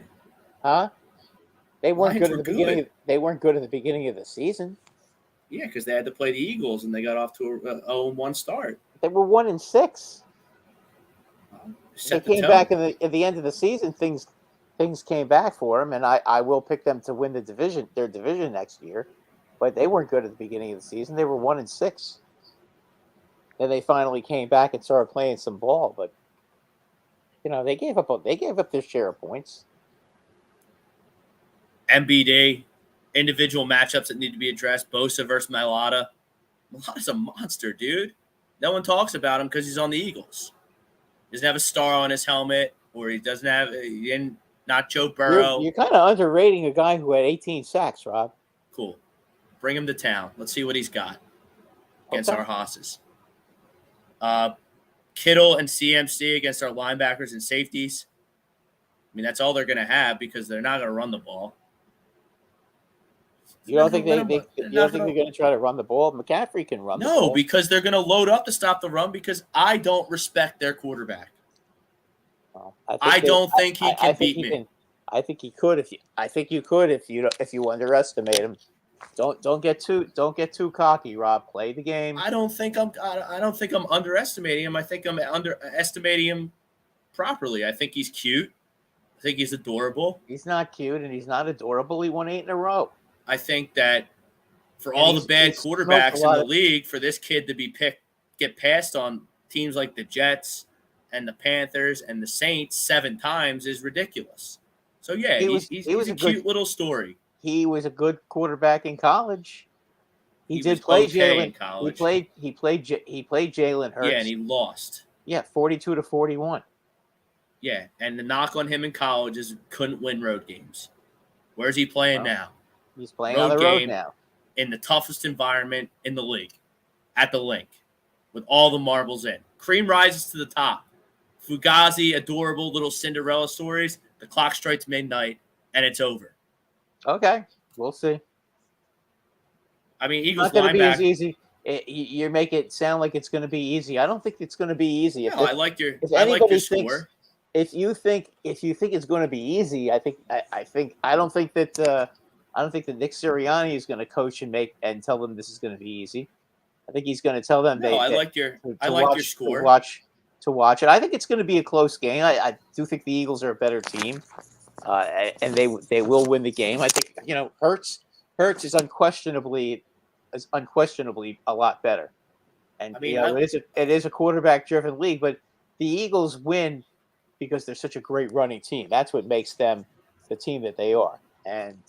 Huh? They weren't Lions good were at the beginning. They weren't good at the beginning of the season. Yeah, because they had to play the Eagles, and they got off to a 0-1 start. They were 1-6. They Set the came tone. back at the end of the season. Things came back for them, and I will pick them to win their division next year. But they weren't good at the beginning of the season. They were 1-6. Then they finally came back and started playing some ball, but they gave up their share of points. MBD, individual matchups that need to be addressed. Bosa versus Mailata. Mailata's a monster, dude. No one talks about him because he's on the Eagles. He doesn't have a star on his helmet, or he doesn't have not Joe Burrow. You're kind of underrating a guy who had 18 sacks, Rob. Cool. Bring him to town. Let's see what he's got against our hosses. Kittle and CMC against our linebackers and safeties. I mean, that's all they're going to have because they're not going to run the ball. You don't think they're going to try to run the ball? McCaffrey can run the ball. No, because they're going to load up to stop the run because I don't respect their quarterback. Well, I don't think he can beat me. I think he could if you underestimate him. Don't get too cocky, Rob. Play the game. I don't think I'm underestimating him. I think I'm underestimating him properly. I think he's cute. I think he's adorable. He's not cute and he's not adorable. He won 8 in a row. I think that for all the bad quarterbacks in the league, for this kid to get passed on teams like the Jets and the Panthers and the Saints 7 times is ridiculous. So yeah, he's a cute little story. He was a good quarterback in college. He did play Jalen. He played Jalen Hurts. Yeah, and he lost. Yeah, 42-41. Yeah, and the knock on him in college is couldn't win road games. Where's he playing now? He's playing on the road now. In the toughest environment in the league, at the Link, with all the marbles in. Cream rises to the top. Fugazi, adorable little Cinderella stories. The clock strikes midnight, and it's over. Okay, we'll see. I mean, Eagles not going to be as linebacker. easy. You make it sound like it's going to be easy. I don't think it's going to be easy. No, I like your score. If you think it's going to be easy, I don't think that Nick Sirianni is going to coach and tell them this is going to be easy. I think he's going to tell them. I like your score. To watch it. I think it's going to be a close game. I do think the Eagles are a better team, and they will win the game. I think Hurts is unquestionably a lot better. And I mean, it is a quarterback driven league, but the Eagles win because they're such a great running team. That's what makes them the team that they are. And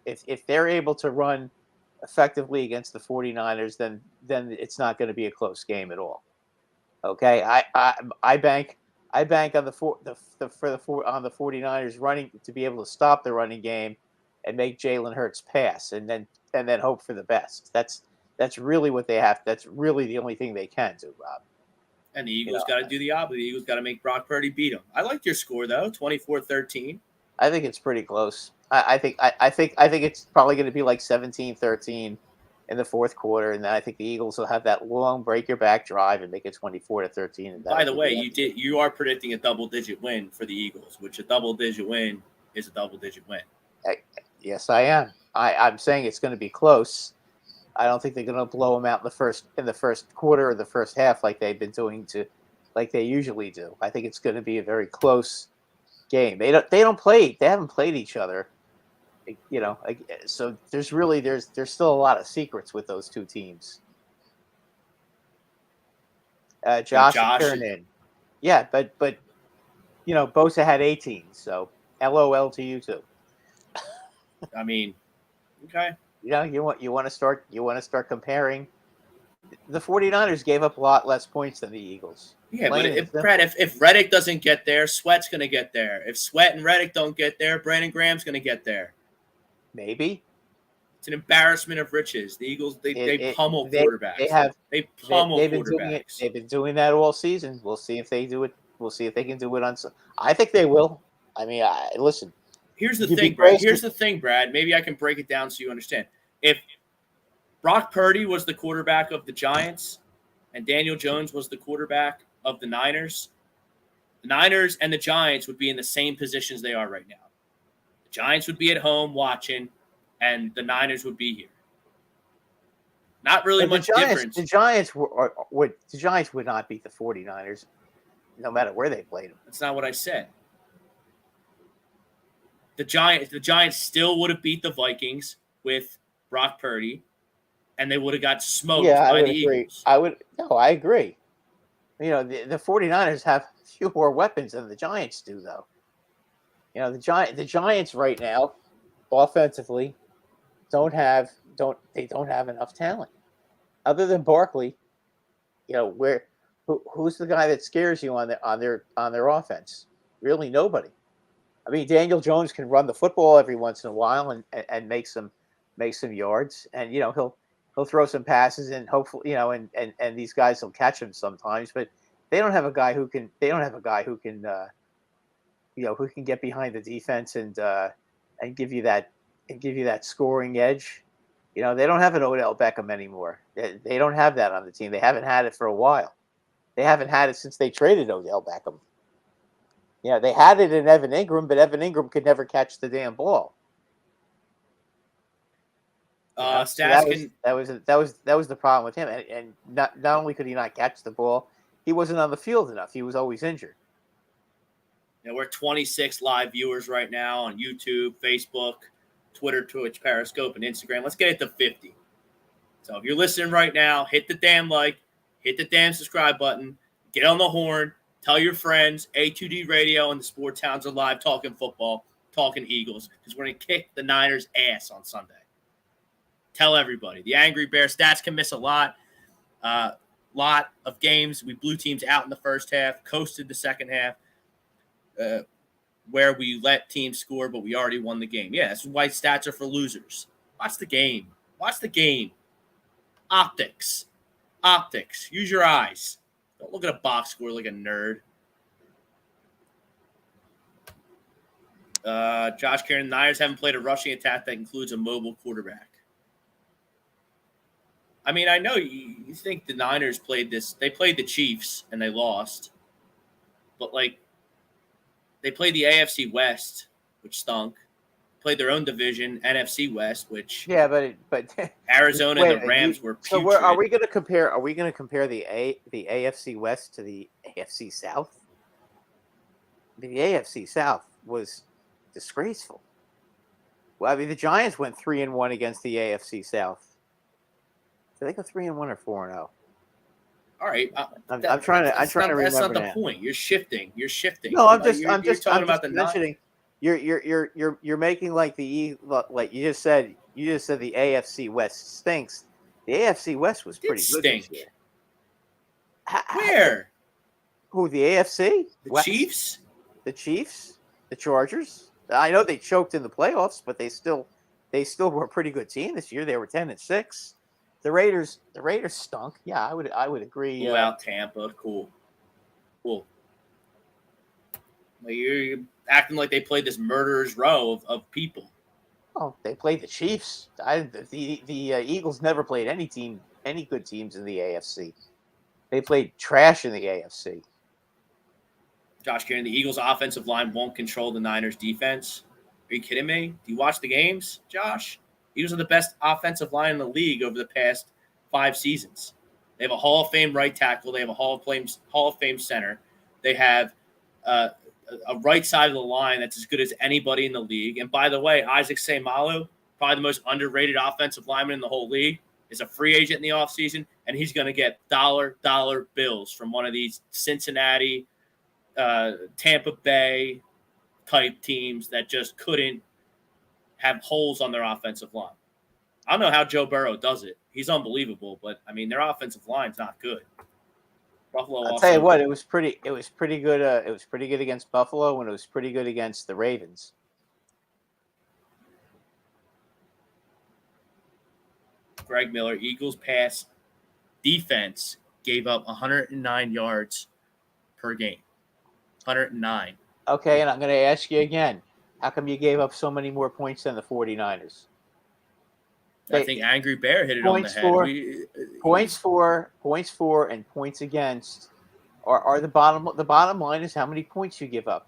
if they're able to run effectively against the 49ers, then it's not going to be a close game at all. Okay, I bank on the 49ers running to be able to stop the running game and make Jalen Hurts pass, and then hope for the best. That's really what they have. That's really the only thing they can do, Rob. And the Eagles got to do the opposite. The Eagles got to make Brock Purdy beat them. I like your score though, 24-13. I think it's pretty close. I think it's probably going to be like 17-13 in the fourth quarter, and then I think the Eagles will have that long break your back drive and make it 24-13. By the way, you are predicting a double-digit win for the Eagles, which a double-digit win is a double-digit win. Yes, I am. I'm saying it's going to be close. I don't think they're going to blow them out in the first quarter or the first half like they've been doing like they usually do. I think it's going to be a very close game. They haven't played each other. So there's still a lot of secrets with those two teams. Josh and Canhe. Yeah, but Bosa had 18, so LOL to you too. I mean, okay. You want to start comparing. The 49ers gave up a lot less points than the Eagles. Yeah, but if Reddick doesn't get there, Sweat's going to get there. If Sweat and Reddick don't get there, Brandon Graham's going to get there. Maybe. It's an embarrassment of riches. The Eagles, they pummel quarterbacks. They pummel quarterbacks. They've been doing that all season. We'll see if they do it. We'll see if they can do it on. I think they will. I mean, listen. Here's the thing, Brad. Brad. Maybe I can break it down so you understand. If Brock Purdy was the quarterback of the Giants and Daniel Jones was the quarterback of the Niners and the Giants would be in the same positions they are right now. The Giants would be at home watching, and the Niners would be here. Not really much difference. The Giants would not beat the 49ers, no matter where they played them. That's not what I said. The Giants still would have beat the Vikings with Brock Purdy, and they would have got smoked by the Eagles. I agree. The 49ers have few more weapons than the Giants do, though. The Giants right now, offensively, don't have enough talent. Other than Barkley, who's the guy that scares you on their offense? Really, nobody. I mean, Daniel Jones can run the football every once in a while and make some yards, and he'll throw some passes, and hopefully and these guys will catch him sometimes. But they don't have a guy who can who can get behind the defense and give you that scoring edge. They don't have an Odell Beckham anymore. They don't have that on the team. They haven't had it for a while. They haven't had it since they traded Odell Beckham. They had it in Evan Ingram, but Evan Ingram could never catch the damn ball. Stats that was the problem with him, and not only could he not catch the ball, he wasn't on the field enough. He was always injured. We're 26 live viewers right now on YouTube, Facebook, Twitter, Twitch, Periscope, and Instagram. Let's get it to 50. So if you're listening right now, hit the damn like, hit the damn subscribe button, get on the horn, tell your friends, A2D Radio and the Sports Hounds are live talking football, talking Eagles, because we're going to kick the Niners' ass on Sunday. Tell everybody. The Angry Bear stats can miss a lot of games. We blew teams out in the first half, coasted the second half, where we let teams score, but we already won the game. Yeah, that's why stats are for losers. Watch the game. Watch the game. Optics. Use your eyes. Don't look at a box score like a nerd. Josh Karen, the Niners haven't played a rushing attack that includes a mobile quarterback. I mean, I know you think the Niners played this. They played the Chiefs, and they lost. But, they played the AFC West, which stunk. Played their own division, NFC West, which but Arizona and the Rams were putrid. So are we going to compare? Are we going to compare the AFC West to the AFC South? The AFC South was disgraceful. Well, I mean, the Giants went 3-1 against the AFC South. Did they go 3-1 or 4-0? All right, I'm trying to remember. That's not the now. point. You're shifting. No, I'm just talking about the mentioning. You're making like you just said the AFC West stinks. The AFC West was pretty good this year. Where? Who, the AFC? The West? Chiefs? The Chiefs? The Chargers? I know they choked in the playoffs, but they still were a pretty good team this year. They were 10-6. The Raiders stunk. Yeah, I would agree. Blew out Tampa. Cool. You're acting like they played this murderer's row of people. Oh, they played the Chiefs. The Eagles never played any good teams in the AFC. They played trash in the AFC. Josh Karen, the Eagles' offensive line won't control the Niners' defense. Are you kidding me? Do you watch the games, Josh? Eagles are the best offensive line in the league over the past 5 seasons. They have a Hall of Fame right tackle. They have a Hall of Fame center. They have a right side of the line that's as good as anybody in the league. And by the way, Isaac Seumalo, probably the most underrated offensive lineman in the whole league, is a free agent in the offseason, and he's going to get dollar bills from one of these Cincinnati, Tampa Bay type teams that just couldn't have holes on their offensive line. I don't know how Joe Burrow does it. He's unbelievable, but I mean their offensive line's not good. Buffalo. I'll tell you what, it was pretty good. It was pretty good against Buffalo, and it was pretty good against the Ravens. Greg Miller, Eagles pass defense gave up 109 yards per game. 109. Okay, and I'm going to ask you again. How come you gave up so many more points than the 49ers? I think Angry Bear hit it on the head. Points for, and points against are the bottom. The bottom line is how many points you give up.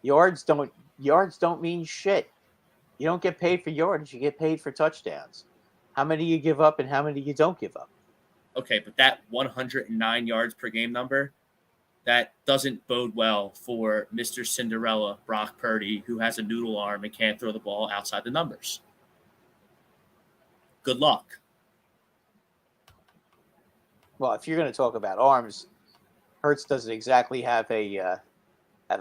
Yards don't mean shit. You don't get paid for yardage. You get paid for touchdowns. How many you give up and how many you don't give up. Okay, but that 109 yards per game number, that doesn't bode well for Mr. Cinderella, Brock Purdy, who has a noodle arm and can't throw the ball outside the numbers. Good luck. Well, if you're going to talk about arms, Hurts doesn't exactly have a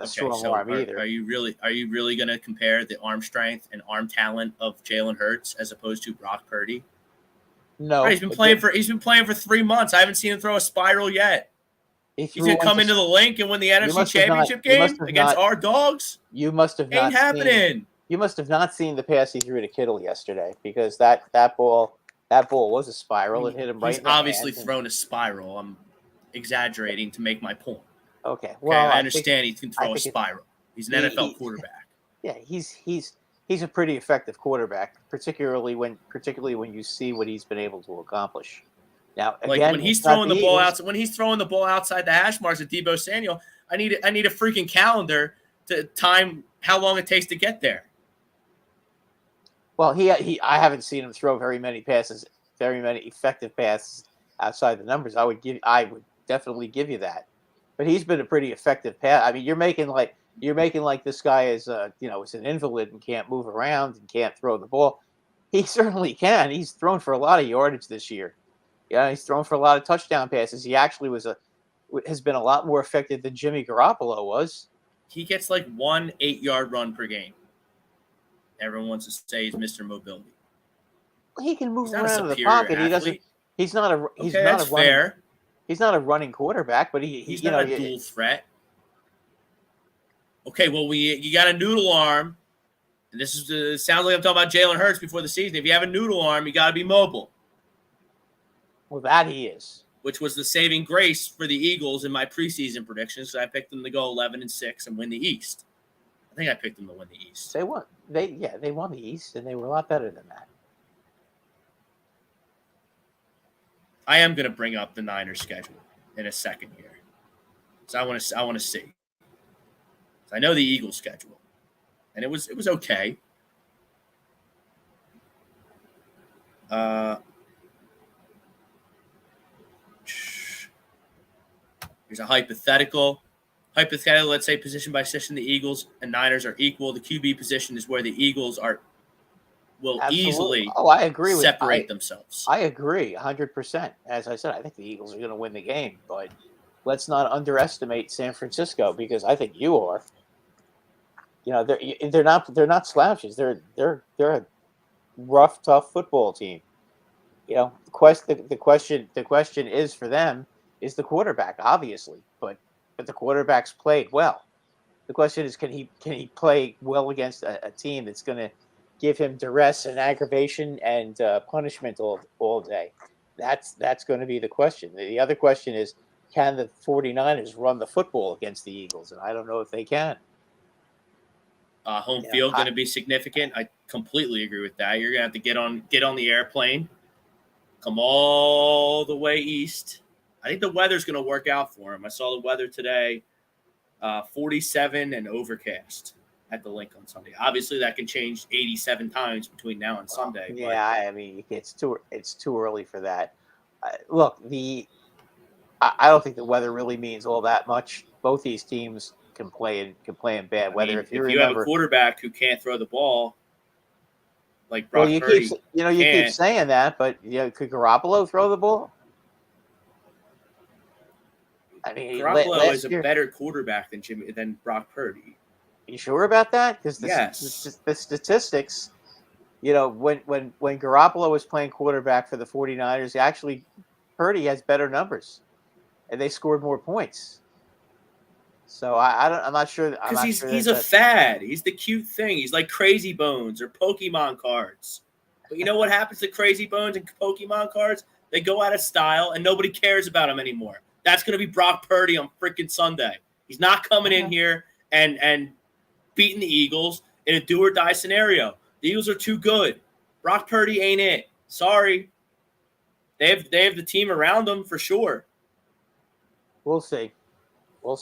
strong arm either. Are you really going to compare the arm strength and arm talent of Jalen Hurts as opposed to Brock Purdy? No, Right, he's been playing for 3 months. I haven't seen him throw a spiral yet. He's going to come into the link and win the NFC Championship game against our dogs. You must have not Ain't happening. You must have not seen the pass he threw to Kittle yesterday, because that ball was a spiral. It hit him right. He's obviously thrown a spiral. I'm exaggerating to make my point. Okay, well, I understand he can throw a spiral. He's an NFL quarterback. Yeah, he's a pretty effective quarterback, particularly when you see what he's been able to accomplish. Now, again, like when he's throwing the ball outside the hash marks at Deebo Samuel, I need a freaking calendar to time how long it takes to get there. Well, I haven't seen him throw very many effective passes outside the numbers. I would definitely give you that, but he's been a pretty effective pass. I mean, you're making like this guy is is an invalid and can't move around and can't throw the ball. He certainly can. He's thrown for a lot of yardage this year. Yeah, he's thrown for a lot of touchdown passes. He actually has been a lot more effective than Jimmy Garoppolo was. He gets like 1 8-yard run per game. Everyone wants to say he's Mr. Mobility. He can move around in the pocket. Athlete. He's not a running quarterback, but he's not a dual threat. Okay, well, you got a noodle arm, and this sounds like I'm talking about Jalen Hurts before the season. If you have a noodle arm, you got to be mobile. Well, that he is. Which was the saving grace for the Eagles in my preseason predictions. So I picked them to go 11-6 and win the East. I think I picked them to win the East. They won. They won the East, and they were a lot better than that. I am going to bring up the Niners schedule in a second here. So I want to see. I know the Eagles schedule, and it was okay. Here's a hypothetical. Let's say position by position, the Eagles and Niners are equal. The QB position is where the Eagles will easily separate themselves. I agree 100%. As I said, I think the Eagles are going to win the game, but let's not underestimate San Francisco, because I think you are. They're not slouches. They're a rough, tough football team. The question is for them is the quarterback, obviously, but the quarterback's played well. The question is, can he play well against a team that's going to give him duress and aggravation and punishment all day? That's going to be the question. The other question is, can the 49ers run the football against the Eagles? And I don't know if they can. Home field going to be significant. I completely agree with that. You're going to have to get on the airplane, come all the way east. I think the weather's going to work out for him. I saw the weather today, 47 and overcast at the link on Sunday. Obviously, that can change 87 times between now and Sunday. Yeah, I mean, it's too early for that. Look, I don't think the weather really means all that much. Both these teams can play in bad weather. If you have a quarterback who can't throw the ball, like Brock Purdy, you keep saying that, but could Garoppolo throw the ball? I mean, Garoppolo is a better quarterback than Brock Purdy. You sure about that? Because the statistics, when Garoppolo was playing quarterback for the 49ers, actually Purdy has better numbers, and they scored more points. So I'm not sure. Because he's a fad. He's the cute thing. He's like Crazy Bones or Pokemon cards. But you know what happens to Crazy Bones and Pokemon cards? They go out of style, and nobody cares about them anymore. That's going to be Brock Purdy on freaking Sunday. He's not coming in here and beating the Eagles in a do-or-die scenario. The Eagles are too good. Brock Purdy ain't it. Sorry. They have the team around them for sure. We'll see.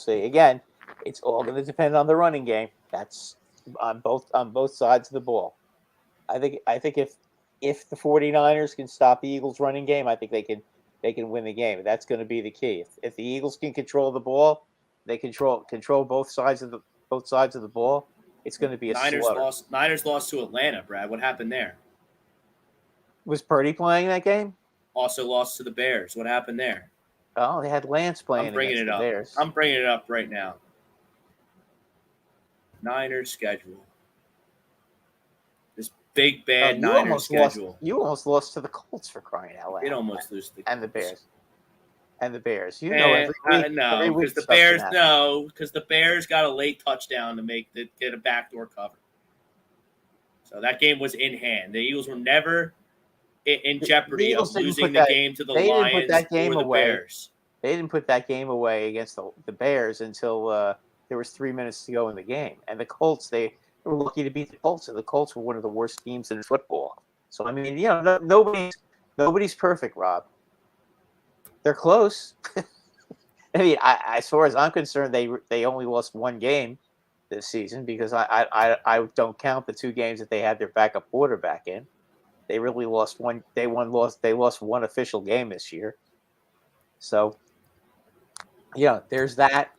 Again, it's all going to depend on the running game. That's on both sides of the ball. I think if the 49ers can stop the Eagles' running game, I think they can win the game. That's going to be the key. If the Eagles can control the ball, they control both sides of the ball. It's going to be a slaughter. Niners lost to Atlanta, Brad. What happened there? Was Purdy playing that game? Also lost to the Bears. What happened there? Oh, they had Lance playing against the Bears. I'm bringing it up right now. Niners schedule. This big bad Niners schedule. You almost lost to the Colts, for crying out loud. It almost lose to the Colts. And the Bears. You know, every week because the Bears got a late touchdown to get a backdoor cover. So that game was in hand. The Eagles were never in jeopardy of losing the game to the Lions or the Bears. They didn't put that game away against the Bears until there was 3 minutes to go in the game. And the Colts, they were lucky to beat the Colts, and the Colts were one of the worst teams in football. So I mean, nobody's perfect, Rob. They're close. I mean, as far as I'm concerned, they only lost one game this season because I don't count the 2 games that they had their backup quarterback in. They really lost one. They lost one official game this year. So, yeah, there's that.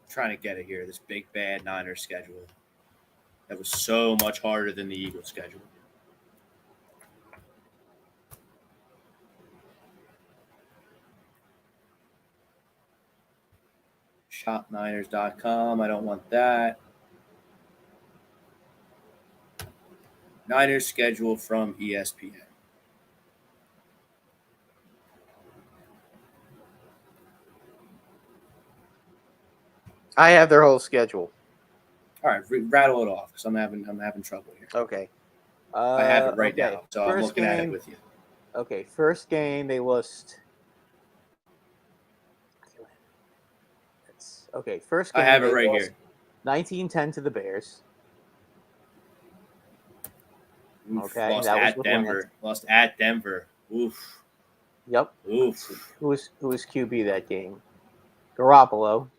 Trying to get it here. This big bad Niners schedule that was so much harder than the Eagles schedule. ShopNiners.com. I don't want that. Niners schedule from ESPN. I have their whole schedule. All right, rattle it off because I'm having trouble here. Okay. I have it right now, so I'm looking at it with you. Okay, first game they lost. Okay, first game I have it right here. 19-10 to the Bears. Oof, Okay, lost at Denver. Lost at Denver. Oof. Yep. Oof. Who was QB that game? Garoppolo.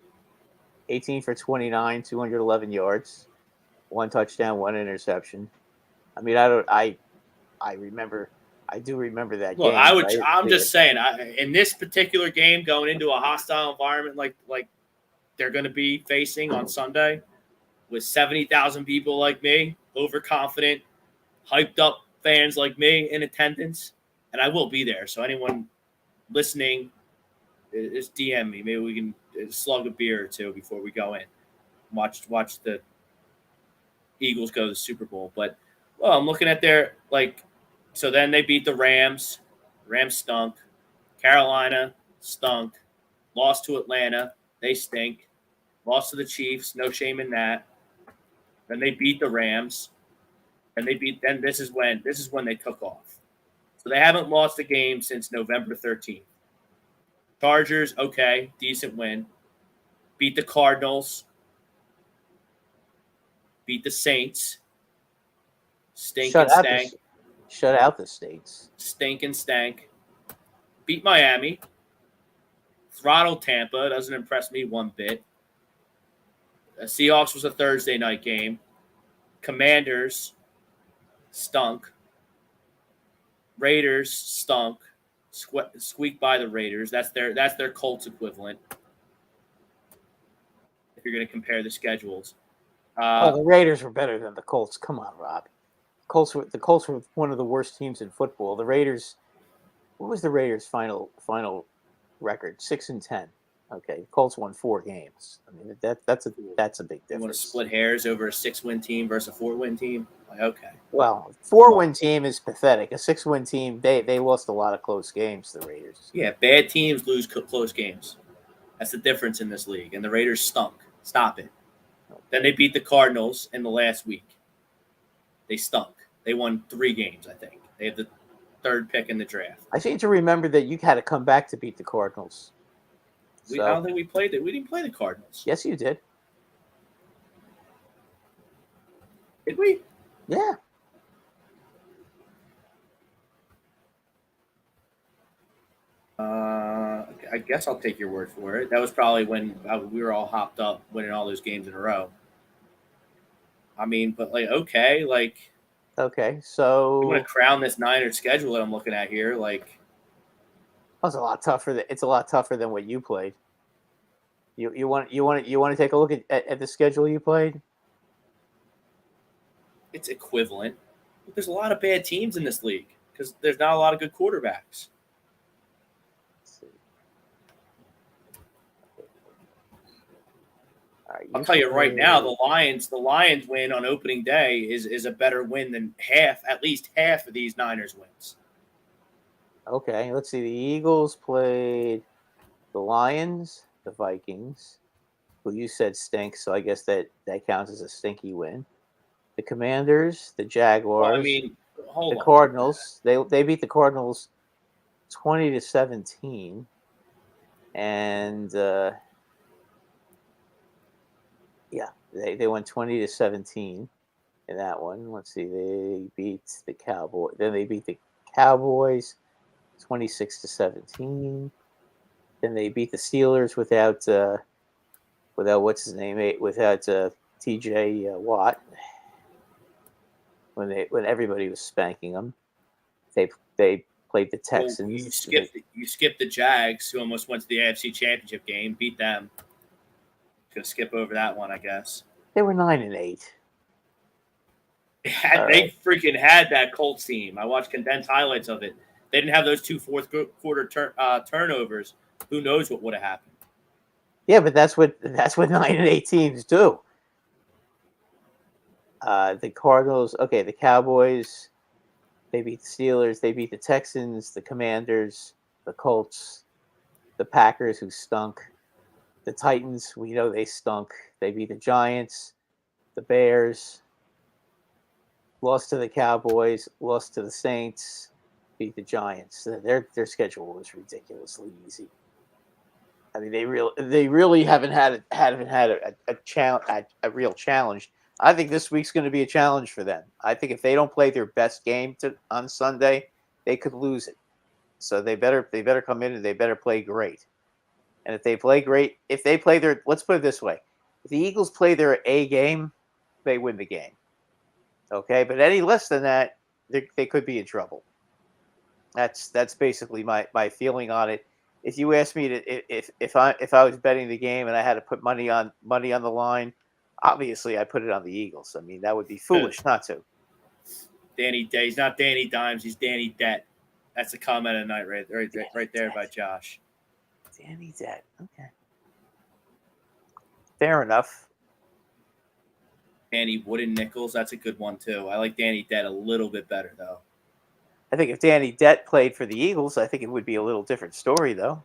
18 for 29, 211 yards, 1 touchdown, 1 interception. I mean, I do remember that game. I'm just saying, in this particular game, going into a hostile environment like they're going to be facing on Sunday, with 70,000 people like me, overconfident, hyped up fans like me in attendance, and I will be there. So anyone listening, just DM me. Maybe we can slug a beer or 2 before we go in. Watch the Eagles go to the Super Bowl. But, I'm looking at so then they beat the Rams. Rams stunk. Carolina stunk. Lost to Atlanta. They stink. Lost to the Chiefs. No shame in that. Then they beat the Rams. And then this is when they took off. So they haven't lost a game since November 13th. Chargers, okay, decent win. Beat the Cardinals. Beat the Saints. Stink and stank. Shut out the States. Stink and stank. Beat Miami. Throttled Tampa. Doesn't impress me one bit. Seahawks was a Thursday night game. Commanders stunk. Raiders stunk. Squeak by the Raiders. That's their Colts equivalent. If you're going to compare the schedules, the Raiders were better than the Colts. Come on, Rob. The Colts were one of the worst teams in football. The Raiders. What was the Raiders' final record? 6-10. Okay, Colts won 4 games. I mean that's a big difference. You want to split hairs over a 6-win team versus a 4-win team? Okay. Well, 4-win team is pathetic. A 6-win team, they lost a lot of close games. The Raiders. Yeah, bad teams lose close games. That's the difference in this league. And the Raiders stunk. Stop it. Okay. Then they beat the Cardinals in the last week. They stunk. They won 3 games, I think. They had the 3rd pick in the draft. I seem to remember that you had to come back to beat the Cardinals. I don't think we played it. We didn't play the Cardinals. Yes, you did. Did we? Yeah. I guess I'll take your word for it. That was probably when we were all hopped up winning all those games in a row. I mean, but like, okay, like Okay, you want so to crown this Niners schedule that I'm looking at here, like it's a lot tougher. It's a lot tougher than what you played. You want to take a look at the schedule you played? it's equivalent. But there's a lot of bad teams in this league because there's not a lot of good quarterbacks. Let's see. All right, I'll tell you right now, played- the Lions win on opening day is a better win than at least half of these Niners wins. Okay, let's see. The Eagles played the Lions, the Vikings, who you said stinks, so I guess that counts as a stinky win. The Commanders, the Jaguars, Well, I mean, hold the on. Cardinals. They beat the Cardinals 20-17, and yeah, they won 20-17 in that one. Let's see, they beat the Cowboys. Then they beat the Cowboys 26-17. Then they beat the Steelers without what's his name, without T.J. Watt. When everybody was spanking them, they played the Texans. Well, you skipped the Jags, who almost went to the AFC Championship game, beat them. Gonna skip over that one, I guess. They were 9-8. They freaking had that Colts team. I watched condensed highlights of it. They didn't have those two fourth quarter turnovers. Who knows what would have happened? Yeah, but that's what 9-8 teams do. The Cardinals, okay, the Cowboys, they beat the Steelers, they beat the Texans, the Commanders, the Colts, the Packers, who stunk, the Titans, we know they stunk. They beat the Giants, the Bears, lost to the Cowboys, lost to the Saints, beat the Giants. Their schedule was ridiculously easy. I mean, they really haven't had a real challenge. I think this week's going to be a challenge for them. I think if they don't play their best game on Sunday, they could lose it. So they better come in and they better play great. And if they play great, let's put it this way: if the Eagles play their A game, they win the game. Okay, but any less than that, they could be in trouble. That's basically my feeling on it. If you ask me if I was betting the game and I had to put money on the line, obviously I put it on the Eagles. I mean, that would be foolish not to. He's not Danny Dimes. He's Danny Det. That's the comment of the night right there by Josh. Danny Det. Okay. Fair enough. Danny Wooden Nichols. That's a good one too. I like Danny Det a little bit better though. I think if Danny Det played for the Eagles, I think it would be a little different story though.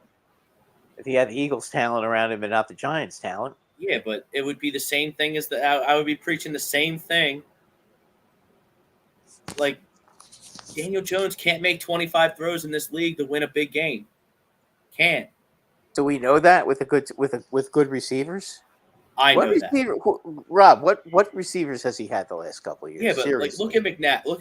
If he had the Eagles talent around him and not the Giants talent. Yeah, but it would be the same thing as I would be preaching the same thing. Like Daniel Jones can't make 25 throws in this league to win a big game. Can't. Do we know that with good receivers? I know that. Rob, what receivers has he had the last couple of years? Yeah, but seriously. like look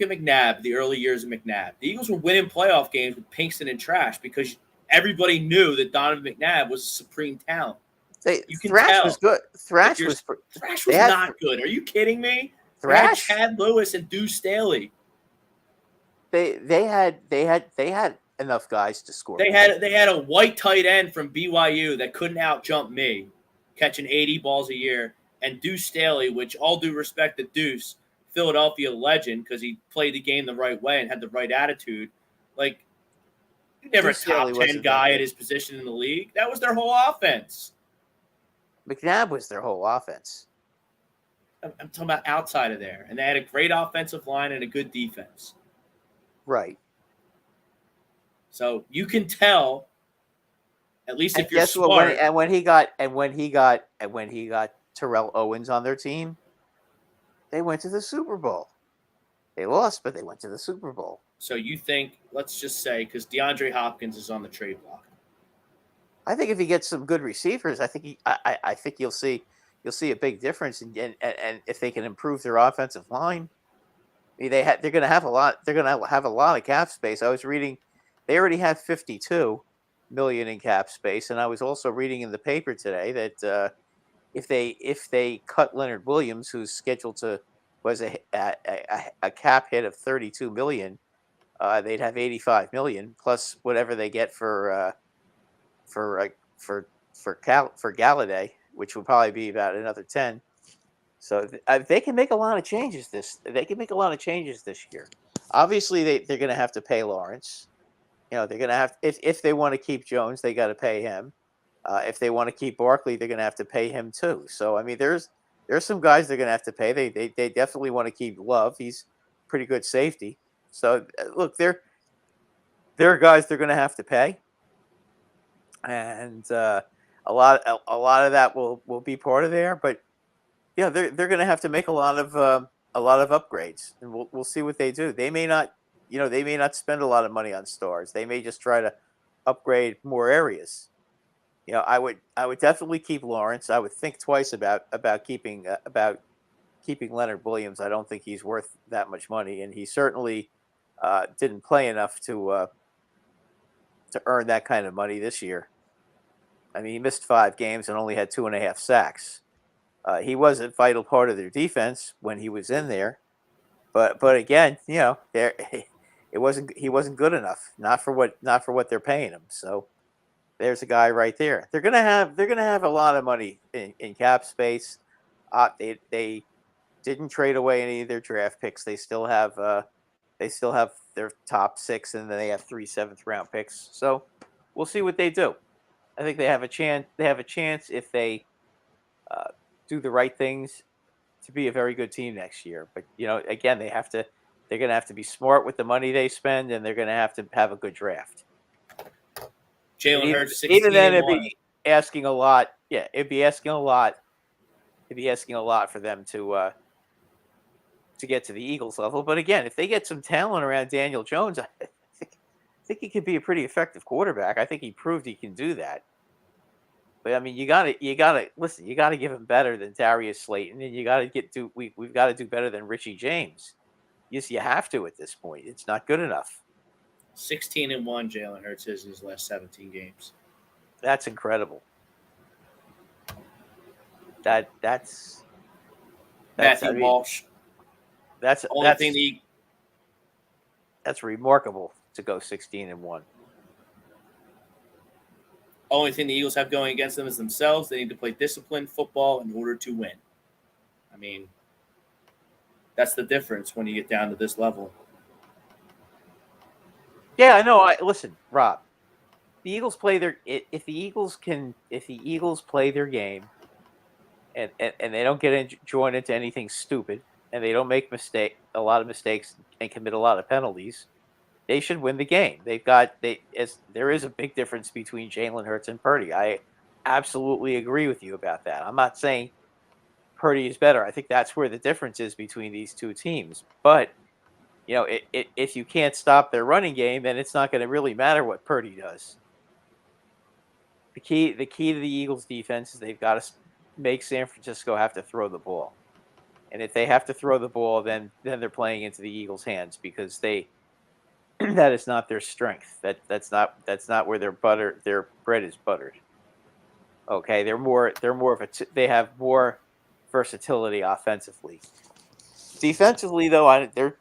at McNabb, the early years of McNabb. The Eagles were winning playoff games with Pinkston and Trash because everybody knew that Donovan McNabb was a supreme talent. You can Thrash tell. was good. Thrash was not good. Are you kidding me? Thrash? They had Chad Lewis and Deuce Staley. They had enough guys to score. They had a white tight end from BYU that couldn't out jump me, catching 80 balls a year, and Deuce Staley, which all due respect to Deuce, Philadelphia legend because he played the game the right way and had the right attitude. Like, you never a top 10 guy at his position in the league. That was their whole offense. McNabb was their whole offense. I'm talking about outside of there. And they had a great offensive line and a good defense. Right. So you can tell, at least if you're smart. When he got Terrell Owens on their team, they went to the Super Bowl. They lost, but they went to the Super Bowl. So you think, let's just say, because DeAndre Hopkins is on the trade block. I think if he gets some good receivers, I think you'll see a big difference, and if they can improve their offensive line, they're going to have a lot. They're going to have a lot of cap space. I was reading, they already have $52 million in cap space, and I was also reading in the paper today that if they cut Leonard Williams, who's scheduled to was a cap hit of 32 million, they'd have 85 million plus whatever they get for Galladay, which would probably be about another 10. So they can make a lot of changes this year. Obviously, they're going to have to pay Lawrence. They're going to have if they want to keep Jones, they got to pay him. If they want to keep Barkley, they're going to have to pay him too. So I mean, there's some guys they're going to have to pay. They definitely want to keep Love. He's pretty good safety. So look, there are guys they're going to have to pay, and a lot of that will be part of there. But they're going to have to make a lot of upgrades, and we'll see what they do. They may not spend a lot of money on stars. They may just try to upgrade more areas. I would definitely keep Lawrence. I would think twice about keeping Leonard Williams. I don't think he's worth that much money, and he certainly didn't play enough to earn that kind of money this year. I mean, he missed 5 games and only had 2.5 sacks. He was a vital part of their defense when he was in there, but again, he wasn't good enough. Not for what they're paying him. So there's a guy right there. They're gonna have a lot of money in cap space. They didn't trade away any of their draft picks. They still have their top 6, and then they have 3 7th-round picks. So we'll see what they do. I think they have a chance. They have a chance if they do the right things to be a very good team next year. But again, they're going to have to be smart with the money they spend, and they're going to have a good draft. Jalen Hurts, 16 even then, it'd one. be asking a lot. Yeah, it'd be asking a lot. It'd be asking a lot for them to get to the Eagles level. But again, if they get some talent around Daniel Jones, I think he could be a pretty effective quarterback. I think he proved he can do that. But I mean, you gotta listen. You gotta give him better than Darius Slayton, and you gotta we've got to do better than Richie James. Yes, you have to at this point. It's not good enough. 16-1, Jalen Hurts is in his last 17 games. That's incredible. That's Matthew Walsh. That's remarkable to go 16-1. Only thing the Eagles have going against them is themselves. They need to play disciplined football in order to win. I mean, that's the difference when you get down to this level. Yeah, I know. Listen, Rob. The Eagles play if the Eagles play their game, and they don't get joined into anything stupid, and they don't make a lot of mistakes and commit a lot of penalties, they should win the game. There is a big difference between Jalen Hurts and Purdy. I absolutely agree with you about that. I'm not saying Purdy is better. I think that's where the difference is between these two teams. But if you can't stop their running game, then it's not going to really matter what Purdy does. The key to the Eagles' defense is they've got to make San Francisco have to throw the ball, and if they have to throw the ball, then they're playing into the Eagles' hands because that is not their strength. That's not where their bread is buttered. Okay, they have more versatility offensively. Defensively, though, they're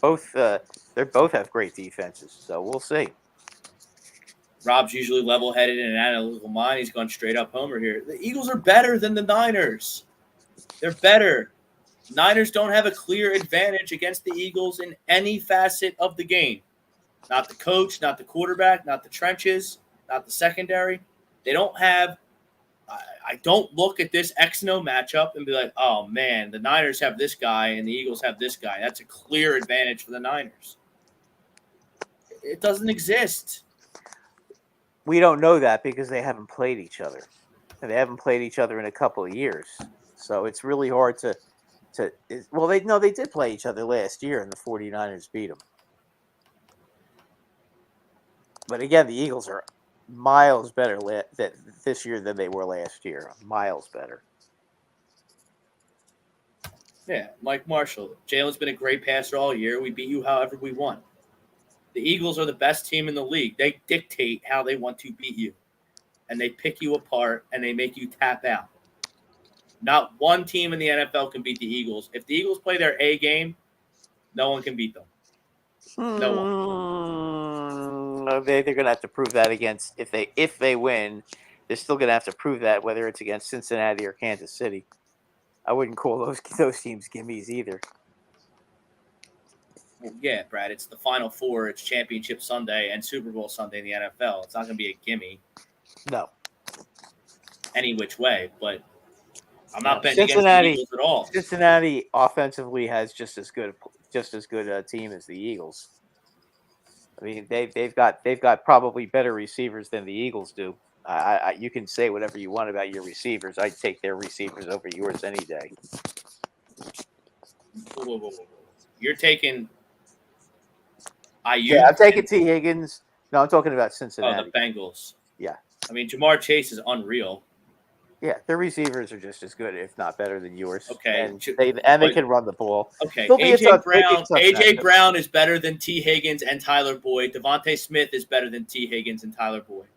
both have great defenses. So we'll see. Rob's usually level-headed and an analytical mind. He's gone straight up homer here. The Eagles are better than the Niners. They're better. Niners don't have a clear advantage against the Eagles in any facet of the game. Not the coach, not the quarterback, not the trenches, not the secondary. They don't have – I don't look at this X and O matchup and be like, oh, man, the Niners have this guy and the Eagles have this guy. That's a clear advantage for the Niners. It doesn't exist. We don't know that because they haven't played each other. And they haven't played each other in a couple of years. So it's really hard to they did play each other last year and the 49ers beat them. But again, the Eagles are miles better this year than they were last year. Miles better. Yeah, Mike Marshall. Jalen's been a great passer all year. We beat you however we want. The Eagles are the best team in the league. They dictate how they want to beat you. And they pick you apart and they make you tap out. Not one team in the NFL can beat the Eagles. If the Eagles play their A game, no one can beat them. No one. They're going to have to prove that against if they win. They're still going to have to prove that whether it's against Cincinnati or Kansas City. I wouldn't call those teams gimmies either. Well, yeah, Brad. It's the Final Four. It's Championship Sunday and Super Bowl Sunday in the NFL. It's not going to be a gimme. No. Any which way, but I'm not betting against the Eagles at all. Cincinnati offensively has just as good a team as the Eagles. I mean, they've got probably better receivers than the Eagles do. You can say whatever you want about your receivers. I'd take their receivers over yours any day. Whoa. You're taking IU? Yeah, I'm taking T. Higgins. No, I'm talking about Cincinnati. Oh, the Bengals. Yeah. I mean, Jamar Chase is unreal. Yeah, their receivers are just as good, if not better, than yours. Okay. And they can run the ball. Okay. AJ Brown is better than T. Higgins and Tyler Boyd. Devontae Smith is better than T. Higgins and Tyler Boyd.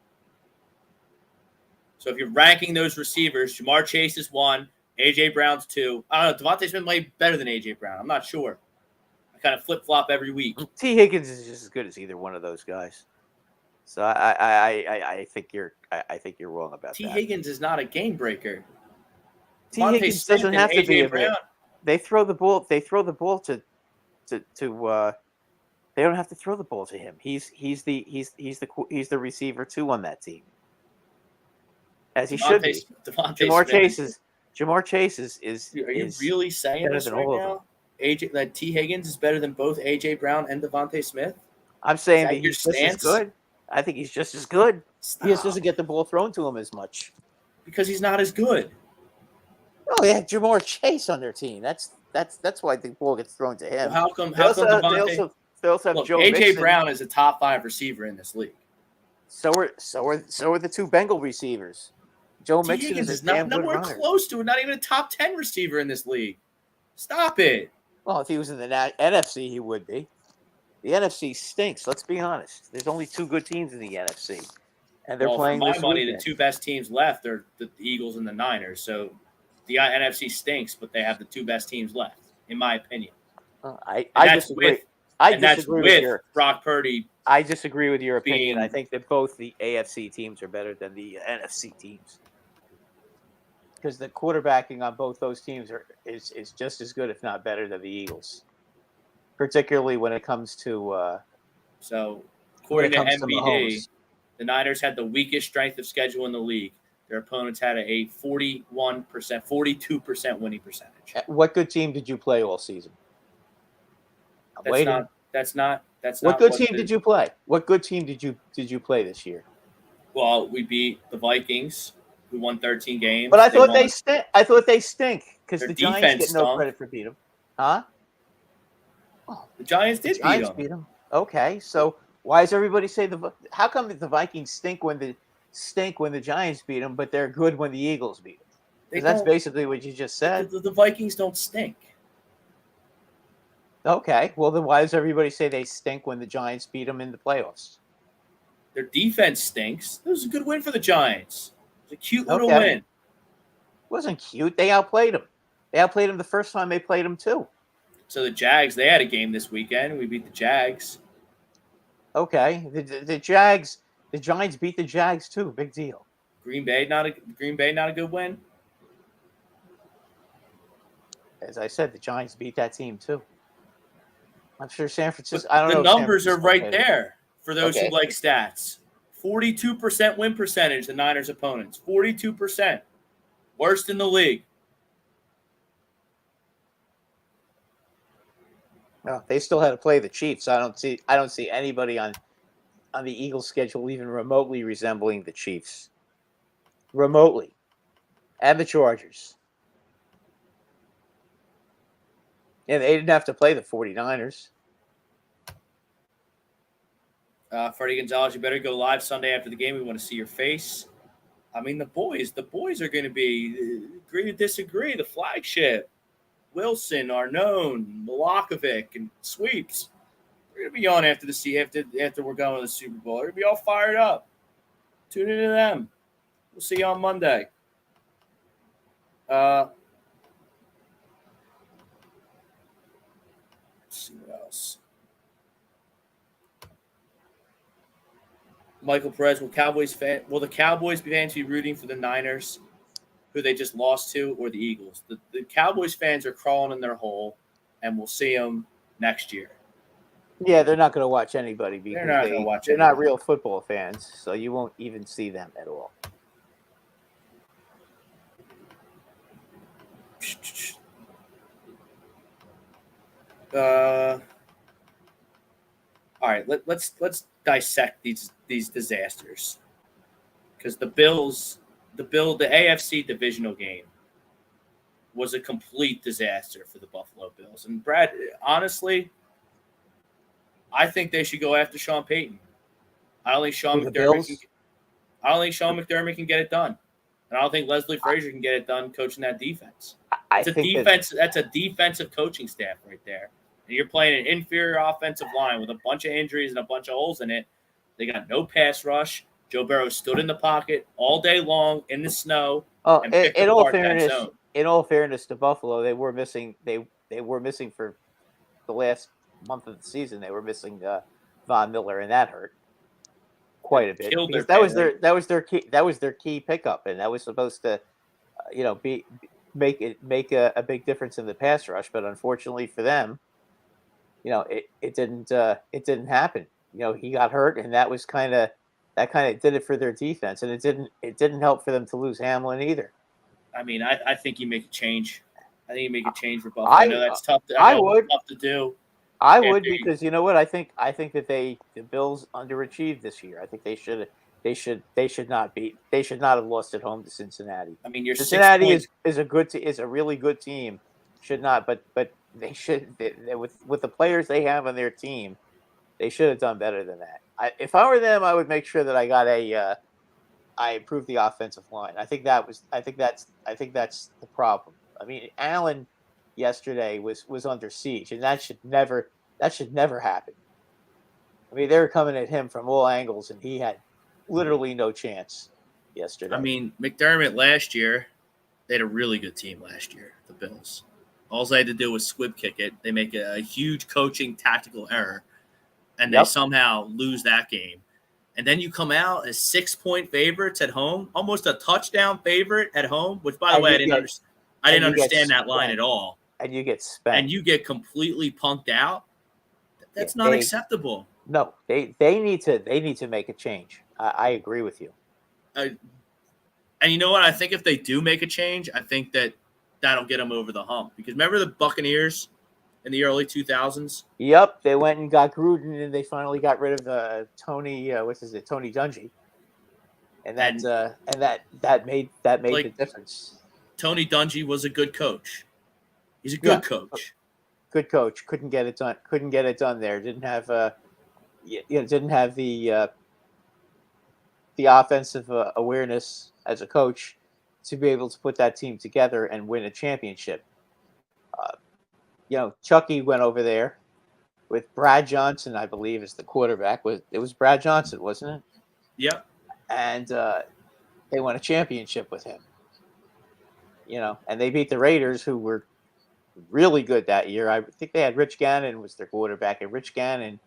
So if you're ranking those receivers, Jamar Chase is 1, AJ Brown's 2. I don't know. Devontae Smith might be better than AJ Brown. I'm not sure. I kind of flip-flop every week. T. Higgins is just as good as either one of those guys. So I think you're wrong about that. T. Higgins is not a game breaker. T. Higgins doesn't have to be a Brown. They throw the ball. They throw the ball to. They don't have to throw the ball to him. He's the receiver too on that team, as he should be. Jamar Chase is. Are you really saying this right now? That T. Higgins is better than both AJ Brown and Devontae Smith? I'm saying that he's just as good. I think he's just as good. Stop. He just doesn't get the ball thrown to him as much because he's not as good. Oh, they have Jamar Chase on their team. That's why the ball gets thrown to him. Well, how come Devontae? They also have Joe AJ Mixon. Brown is a top 5 receiver in this league. So are the 2 Bengal receivers. Joe Mixon is nowhere close to it. Not even a top 10 receiver in this league. Stop it. Well, if he was in the NFC, he would be. The NFC stinks. Let's be honest. There's only 2 good teams in the NFC, and they're playing. For my this money, weekend. the 2 best teams left are the Eagles and the Niners. So the NFC stinks, but they have the 2 best teams left, in my opinion. I disagree. That's with Brock Purdy. I disagree with your opinion. I think that both the AFC teams are better than the NFC teams because the quarterbacking on both those teams is just as good, if not better, than the Eagles. Particularly when it comes to so according to MBD, the Niners had the weakest strength of schedule in the league. Their opponents had a 42% winning percentage. What good team did you play all season? That's not. What good team did you play? What good team did you play this year? Well, we beat the Vikings, who won 13 games. But I thought they stink. I thought they stink because the Giants get no stunk. credit for beating them. Huh? The Giants beat them. Okay, so why does everybody say how come the Vikings stink when the Giants beat them, but they're good when the Eagles beat them? Because that's basically what you just said. The Vikings don't stink. Okay, well then why does everybody say they stink when the Giants beat them in the playoffs? Their defense stinks. It was a good win for the Giants. It was a cute little win. It wasn't cute. They outplayed them. They outplayed them the first time they played them too. So the Jags, they had a game this weekend. We beat the Jags. Okay, the Giants beat the Jags too. Big deal. Green Bay not a good win. As I said, the Giants beat that team too. I'm sure San Francisco. I don't know. The numbers are right there for those who like stats. 42% win percentage. The Niners' opponents. 42%, worst in the league. No, they still had to play the Chiefs. I don't see anybody on the Eagles' schedule even remotely resembling the Chiefs. Remotely. And the Chargers. Yeah, they didn't have to play the 49ers. Freddie Gonzalez, you better go live Sunday after the game. We want to see your face. I mean, the boys are going to be, agree to disagree, the flagship. Wilson, Arnone, Milakovic, and Sweeps. They're going to be on after we're going to the Super Bowl. They're going to be all fired up. Tune into them. We'll see you on Monday. Let's see what else. Michael Perez, will the Cowboys fans be rooting for the Niners, who they just lost to, or the Eagles? The Cowboys fans are crawling in their hole, and we'll see them next year. Yeah, they're not going to watch anybody because They're not going to watch they're anybody. not real football fans, so you won't even see them at all. All right, let's dissect these disasters, because the AFC Divisional game was a complete disaster for the Buffalo Bills. And Brad, honestly, I think they should go after Sean Payton. I don't think Sean McDermott can get it done. And I don't think Leslie Frazier can get it done coaching that defense. That's a defensive coaching staff right there. And you're playing an inferior offensive line with a bunch of injuries and a bunch of holes in it. They got no pass rush. Joe Burrow stood in the pocket all day long in the snow. Oh, and picked apart that zone. In all fairness to Buffalo, they were missing. They were missing for the last month of the season. They were missing Von Miller, and that hurt quite a bit. Because that was their key pickup, and that was supposed to, make a big difference in the pass rush. But unfortunately for them, it didn't happen. He got hurt, and that kind of did it for their defense, and it didn't help for them to lose Hamlin either. I mean, I think you make a change. I think you make a change for Buffalo. I know that's tough. Tough to do. I would, because you know what? I think that the Bills underachieved this year. I think they should not have lost at home to Cincinnati. I mean, Cincinnati is a really good team. Should not, but they should, with the players they have on their team, they should have done better than that. If I were them, I would make sure that I improved the offensive line. I think that's the problem. I mean, Allen yesterday was under siege, and that should never happen. I mean, they were coming at him from all angles, and he had literally no chance yesterday. I mean, McDermott last year, they had a really good team last year, the Bills. All they had to do was squib kick it. They make a huge coaching tactical error, and they somehow lose that game. And then you come out as 6-point favorites at home, almost a touchdown favorite at home, which, by the way, I didn't understand that line at all. And you get spanked. And you get completely punked out. That's not acceptable. No, they need to make a change. I agree with you. And you know what? I think if they do make a change, I think that'll get them over the hump. Because remember the Buccaneers in the early 2000s? Yep, they went and got Gruden, and they finally got rid of Tony. Tony Dungy, and that made the difference. Tony Dungy was a good coach. He's a good coach. Good coach. Couldn't get it done there. Didn't have the offensive awareness as a coach to be able to put that team together and win a championship. Chucky went over there with Brad Johnson, I believe, as the quarterback. It was Brad Johnson, wasn't it? Yep. And they won a championship with him. And they beat the Raiders, who were really good that year. I think they had Rich Gannon was their quarterback, and Rich Gannon,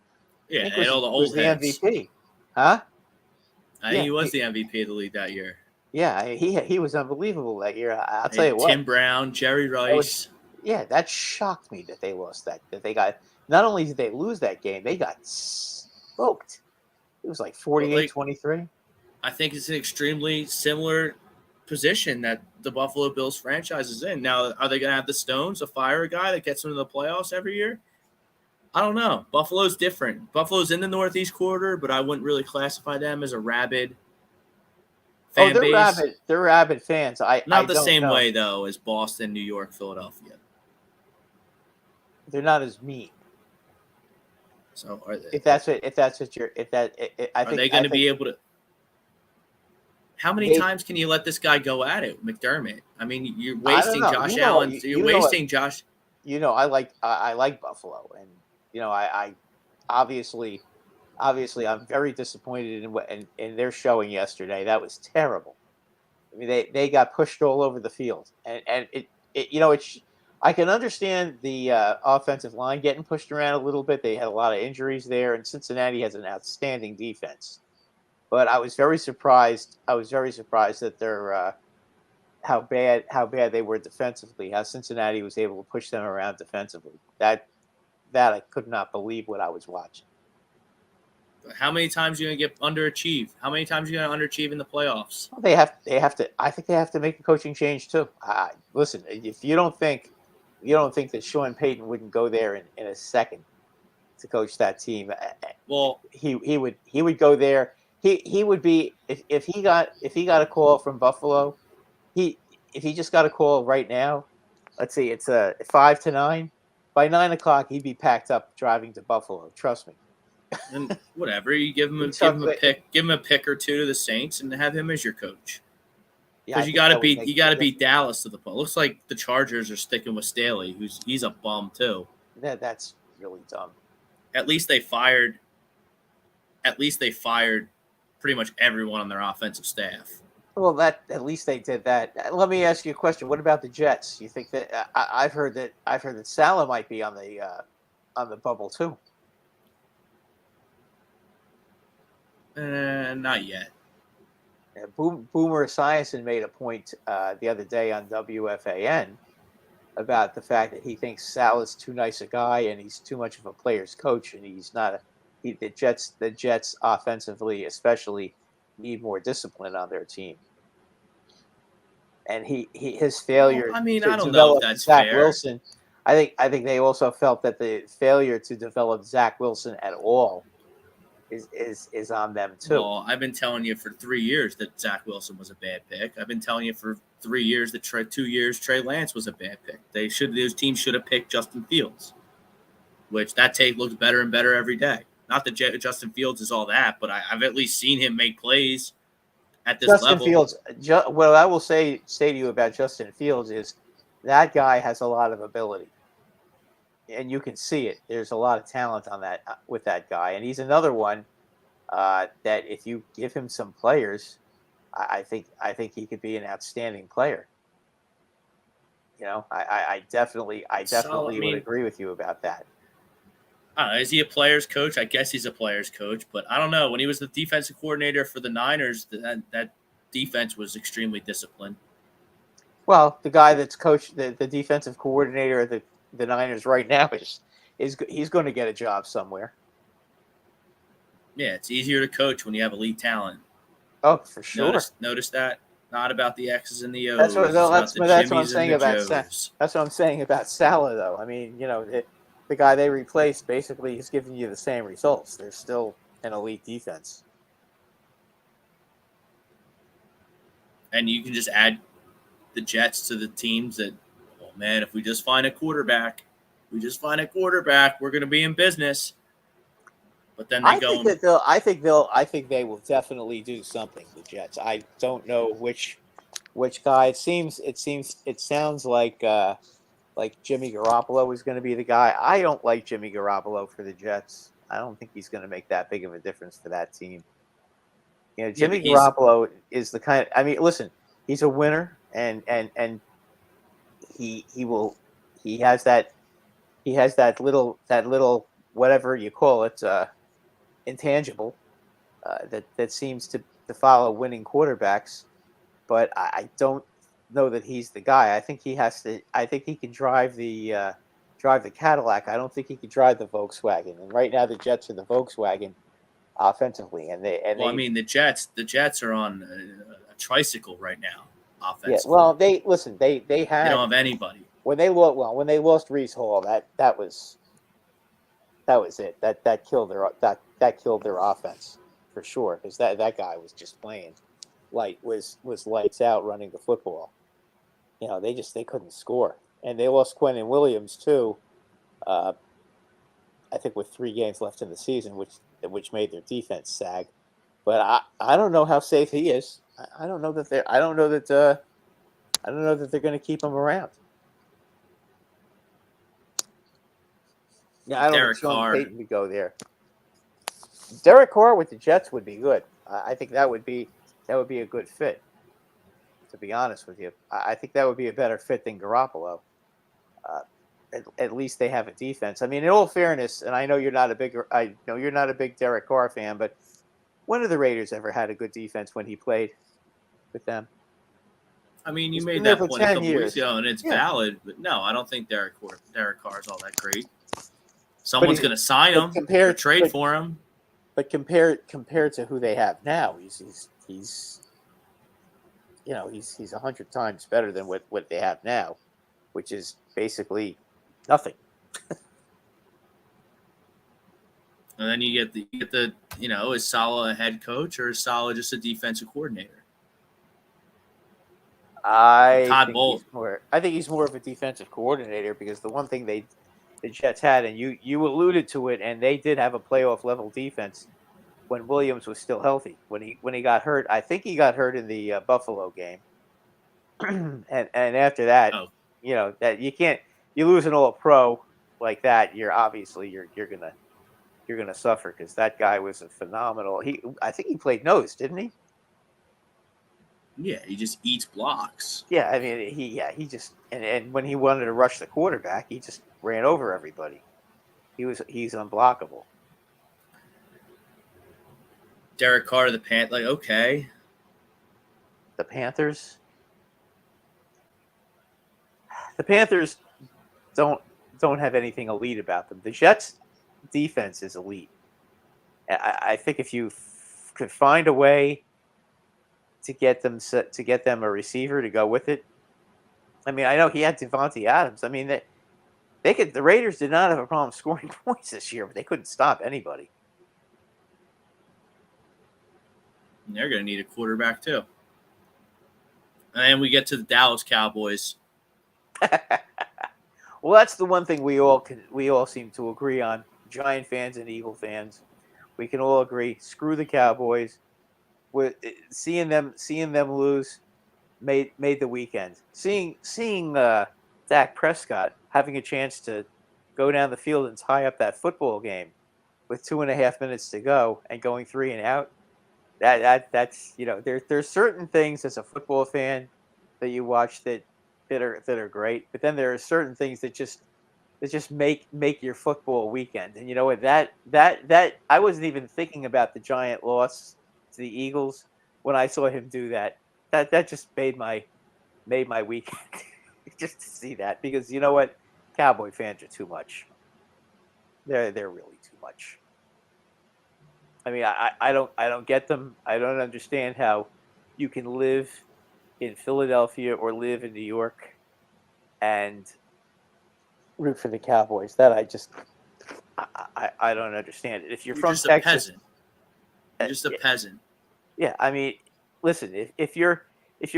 and all the old was the MVP. Huh? I think he was the MVP of the league that year. Yeah, he was unbelievable that year. I'll tell you what. Tim Brown, Jerry Rice. That shocked me that they lost that they got. Not only did they lose that game, they got smoked. It was like 48-23. I think it's an extremely similar position that the Buffalo Bills franchise is in. Now, are they going to have the stones to fire a guy that gets them to the playoffs every year? I don't know. Buffalo's different. Buffalo's in the Northeast quarter, but I wouldn't really classify them as a rabid fan base. They're rabid fans. Not the same way, though, as Boston, New York, Philadelphia. They're not as mean. So are they? Are they going to be able to? How many times can you let this guy go at it, McDermott? I mean, you're wasting Josh Allen. You're wasting Josh. I like Buffalo, and I obviously I'm very disappointed in their showing yesterday. That was terrible. I mean, they got pushed all over the field, and I can understand the offensive line getting pushed around a little bit. They had a lot of injuries there, and Cincinnati has an outstanding defense. But I was very surprised. I was very surprised that their how bad they were defensively. How Cincinnati was able to push them around defensively. That I could not believe what I was watching. How many times are you going to get underachieved? How many times are you going to underachieve in the playoffs? Well, they have to. I think they have to make a coaching change too. Listen, if you don't think that Sean Payton wouldn't go there in a second to coach that team, Well, he would go there. He would be if he got a call from Buffalo. If he just got a call right now, let's see, it's 5 to 9. By 9 o'clock, he'd be packed up driving to Buffalo. Trust me. and whatever, you give him a pick or two to the Saints and have him as your coach. Because you got to beat Dallas to the point. Looks like the Chargers are sticking with Staley, he's a bum too. That's really dumb. At least they fired pretty much everyone on their offensive staff. Well, at least they did that. Let me ask you a question. What about the Jets? You think that I've heard that Salah might be on the bubble too? Not yet. Boomer Esiason made a point the other day on WFAN about the fact that he thinks Salah's too nice a guy and he's too much of a player's coach, and he's not. The Jets offensively, especially, need more discipline on their team. And his failure. I mean, to I don't develop know if that's Zach fair. Wilson. I think they also felt that the failure to develop Zach Wilson at all is on them too. Well, I've been telling you for 3 years that Zach Wilson was a bad pick. I've been telling you for 3 years that 2 years Trey Lance was a bad pick. Those teams should have picked Justin Fields, which that tape looks better and better every day. Not that Justin Fields is all that, but I've at least seen him make plays at this level. Justin Fields. What I will say to you about Justin Fields is that guy has a lot of ability. And you can see it. There's a lot of talent on that with that guy, and he's another one that if you give him some players, I think he could be an outstanding player. You know, I definitely would agree with you about that. I don't know, is he a player's coach? I guess he's a player's coach, but I don't know. When he was the defensive coordinator for the Niners, that defense was extremely disciplined. Well, the guy that's coached the defensive coordinator of the Niners right now is he's going to get a job somewhere. Yeah, it's easier to coach when you have elite talent. Oh, for sure. Notice that. Not about the X's and the O's. That's what I'm saying about Joes. That's what I'm saying about Salah, though. I mean, the guy they replaced basically is giving you the same results. They're still an elite defense. And you can just add the Jets to the teams that, oh man, if we just find a quarterback, we're going to be in business. But then I think they will definitely do something. The Jets. I don't know which guy. It sounds like Jimmy Garoppolo is going to be the guy. I don't like Jimmy Garoppolo for the Jets. I don't think he's going to make that big of a difference for that team. Jimmy Garoppolo is the kind. I mean, listen, he's a winner, and he has that little whatever you call it, intangible that seems to follow winning quarterbacks. But I don't know that he's the guy. I think he has to. I think he can drive the Cadillac. I don't think he can drive the Volkswagen. And right now, the Jets are the Volkswagen offensively, the Jets are on a tricycle right now offensively. Yeah, well, they don't have anybody. When they lost Reese Hall, that was it. That killed their offense for sure, because that guy was just playing was lights out running the football. They couldn't score, and they lost Quentin Williams too. I think with 3 games left in the season, which made their defense sag. But I don't know how safe he is. I don't know that they're going to keep him around. Yeah, I don't think Sean Payton would go there. Derek Carr with the Jets would be good. I think that would be a good fit. to be honest with you. I think that would be a better fit than Garoppolo. At least they have a defense. I mean, in all fairness, and I know you're not a big Derek Carr fan, but when have the Raiders ever had a good defense when he played with them? I mean, you He's made been there that for point a 10 couple years. weeks ago, and it's Yeah. valid. But no, I don't think Derek Carr is all that great. Someone's going to sign him, or trade for him. But compared to who they have now, he's 100 times better than what they have now, which is basically nothing. And then you get the is Saleh a head coach or is Saleh just a defensive coordinator? I think he's more of a defensive coordinator because the one thing the Jets had, and you alluded to it, and they did have a playoff level defense when Williams was still healthy. When he got hurt, I think he got hurt in the Buffalo game, and after that, that you lose an all pro like that, you're gonna suffer because that guy was a phenomenal. I think he played nose, didn't he? Yeah, he just eats blocks. Yeah, I mean he just and when he wanted to rush the quarterback, he just ran over everybody. He's unblockable. Derek Carr, okay. The Panthers don't have anything elite about them. The Jets defense is elite. I think if you could find a way to get them a receiver to go with it. I mean, I know he had Devontae Adams. I mean, the Raiders did not have a problem scoring points this year, but they couldn't stop anybody. And they're going to need a quarterback too. And then we get to the Dallas Cowboys. Well, that's the one thing we all seem to agree on. Giant fans and Eagle fans, we can all agree. Screw the Cowboys. With seeing them lose, made the weekend. Seeing Dak Prescott having a chance to go down the field and tie up that football game with 2.5 minutes to go and going 3 and out. That's there's certain things as a football fan that you watch that are great, but then there are certain things that just make your football weekend. And you know what, that I wasn't even thinking about the Giant loss to the Eagles when I saw him do that. That just made my weekend just to see that, because you know what, Cowboy fans are too much. They're really too much. I mean, I don't get them. I don't understand how you can live in Philadelphia or live in New York and root for the Cowboys. That I don't understand it. If you're from just Texas, a peasant. You're just a peasant. Yeah, I mean, listen, if you're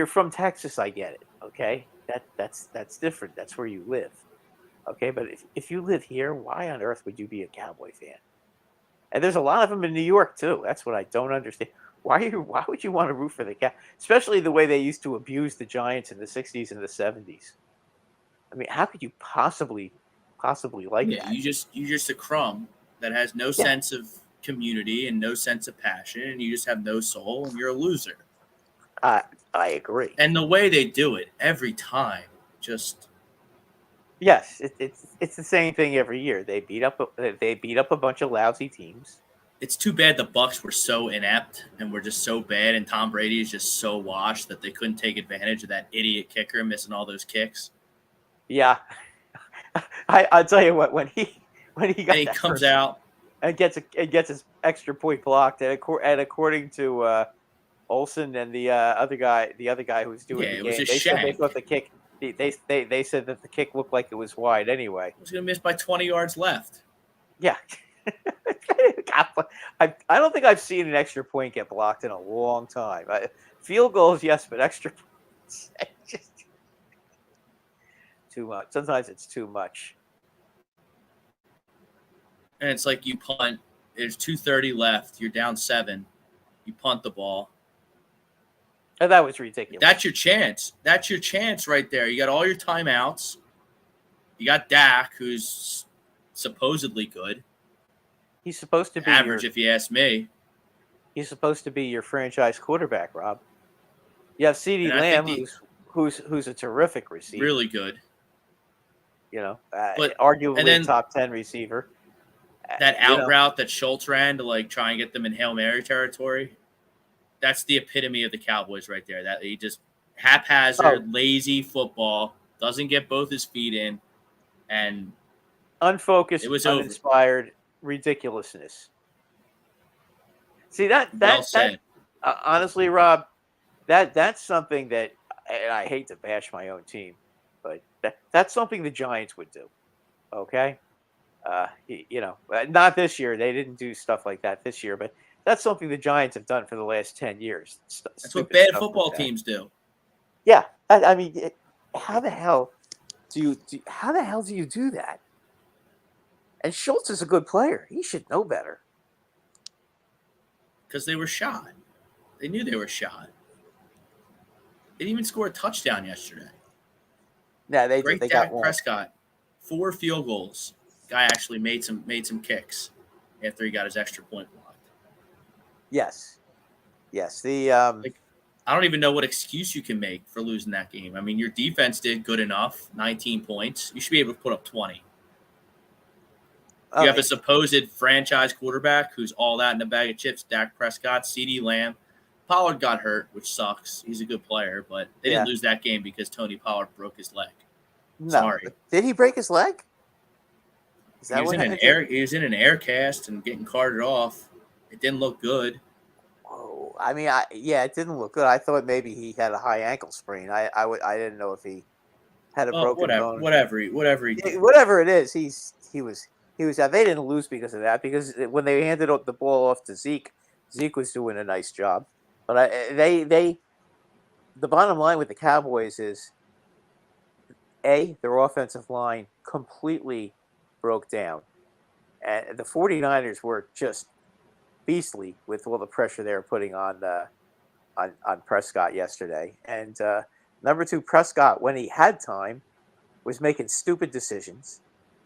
from Texas, I get it. Okay, that's different. That's where you live. Okay, but if you live here, why on earth would you be a Cowboy fan? And there's a lot of them in New York too. That's what I don't understand. Why would you want to root for the Cowboys? Especially the way they used to abuse the Giants in the 60s and the 70s. I mean, how could you possibly like that? You're just a crumb that has no sense of community and no sense of passion, and you just have no soul, and you're a loser. I agree. And the way they do it every time, just yes, it's the same thing every year. They beat up a bunch of lousy teams. It's too bad the Bucs were so inept and were just so bad, and Tom Brady is just so washed that they couldn't take advantage of that idiot kicker missing all those kicks. Yeah, I'll tell you what, when he comes out and gets his extra point blocked, and according to Olsen and the other guy who was doing the game, was a they shank. said they thought the kick. They said that the kick looked like it was wide anyway. It was going to miss by 20 yards left. Yeah. I don't think I've seen an extra point get blocked in a long time. Field goals, yes, but extra points, just too much. Sometimes it's too much. And it's like you punt. There's 2:30 left. You're down 7. You punt the ball. And that was ridiculous. That's your chance. That's your chance right there. You got all your timeouts. You got Dak, who's supposedly good. He's supposed to be average, if you ask me. He's supposed to be your franchise quarterback, Rob. You have CeeDee And I Lamb, think who's a terrific receiver. really good. But Arguably then a top 10 receiver. that out route that Schultz ran to like try and get them in Hail Mary territory. That's the epitome of the Cowboys right there. That he just haphazard, lazy football, doesn't get both his feet in, and unfocused, it was uninspired ridiculousness. See that said. Honestly, Rob, that's something that, and I hate to bash my own team, but that's something the Giants would do. Okay, not this year. They didn't do stuff like that this year, but that's something the Giants have done for the last 10 years. That's what bad football teams do. Yeah, I mean, how the hell do you do that? And Schultz is a good player. He should know better. Because they were shot. They knew they were shot. They didn't even score a touchdown yesterday. Yeah, they Great got Dak one. Prescott, 4 field goals. Guy actually made some kicks after he got his extra point blocked. Yes. The I don't even know what excuse you can make for losing that game. I mean, your defense did good enough, 19 points. You should be able to put up 20. You have a supposed franchise quarterback who's all that in a bag of chips. Dak Prescott, CeeDee Lamb. Pollard got hurt, which sucks. He's a good player, but they didn't lose that game because Tony Pollard broke his leg. No. Sorry. Did he break his leg? He was in an air cast and getting carted off. It didn't look good. Oh, I mean, it didn't look good. I thought maybe he had a high ankle sprain. I didn't know if he had a broken bone. Whatever he did. Whatever it is, he was out. They didn't lose because of that. Because when they handed the ball off to Zeke was doing a nice job. But the bottom line with the Cowboys is, their offensive line completely broke down. And the 49ers were just beastly with all the pressure they were putting on Prescott yesterday. And number 2, Prescott, when he had time, was making stupid decisions,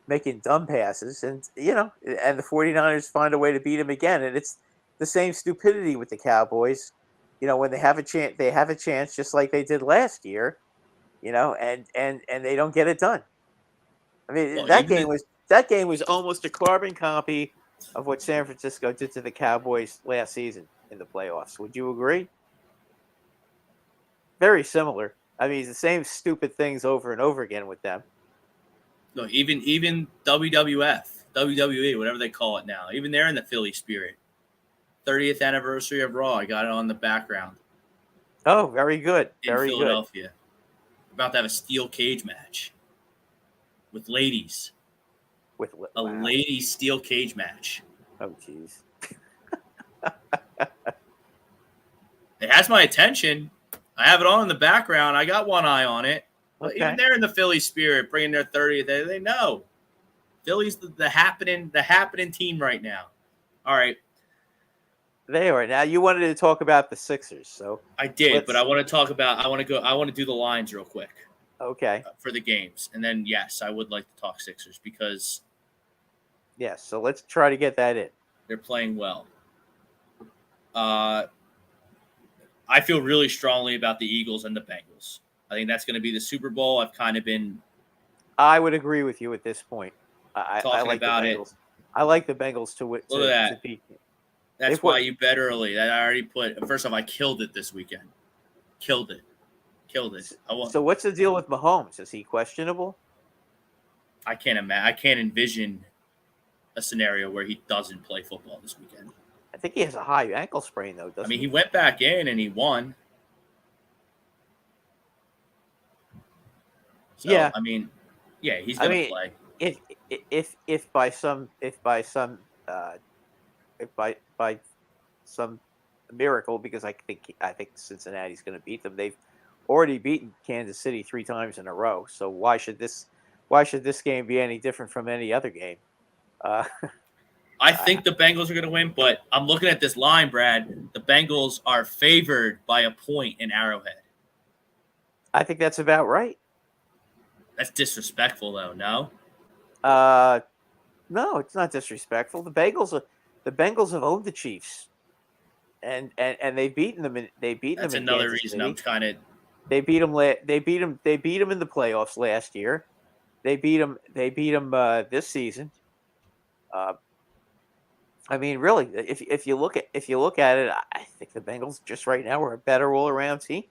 making dumb passes, and the 49ers find a way to beat him again. And it's the same stupidity with the Cowboys. When they have a chance, just like they did last year, and they don't get it done. I mean, that game was almost a carbon copy of what San Francisco did to the Cowboys last season in the playoffs. Would you agree? Very similar. I mean, it's the same stupid things over and over again with them. No, even WWF, WWE, whatever they call it now, even they're in the Philly spirit. 30th anniversary of Raw. I got it on the background. Oh, very good. Very in Philadelphia. Good. About to have a steel cage match with ladies. With a ladies steel cage match. Oh, jeez. It has my attention. I have it on in the background. I got one eye on it. But even they're in the Philly spirit, bringing their 30th. They know Philly's the happening team right now. All right. They are. Now you wanted to talk about the Sixers, so I did, but I want to do the lines real quick. Okay. For the games. And then yes, I would like to talk Sixers because so let's try to get that in. They're playing well. I feel really strongly about the Eagles and the Bengals. I think that's going to be the Super Bowl. I would agree with you at this point. I like about the Bengals. I like the Bengals to Look at that. beat. That's why you bet early. That I already put. First off, I killed it this weekend. Killed it. So what's the deal with Mahomes? Is he questionable? I can't envision a scenario where he doesn't play football this weekend. I think he has a high ankle sprain, though, doesn't he? He went back in and he won. So, he's going to play. If by some miracle, because I think Cincinnati's going to beat them. They've already beaten Kansas City 3 times in a row. So why should this game be any different from any other game? I think the Bengals are going to win, but I'm looking at this line, Brad. The Bengals are favored by a point in Arrowhead. I think that's about right. That's disrespectful, though. No. No, it's not disrespectful. The Bengals have owned the Chiefs, and they've beaten them. That's in another Kansas reason City. I'm kind of. They beat them. They beat them. They beat them in the playoffs last year. They beat them. They beat them this season. I mean, really, if you look at it, I think the Bengals just right now are a better all around team.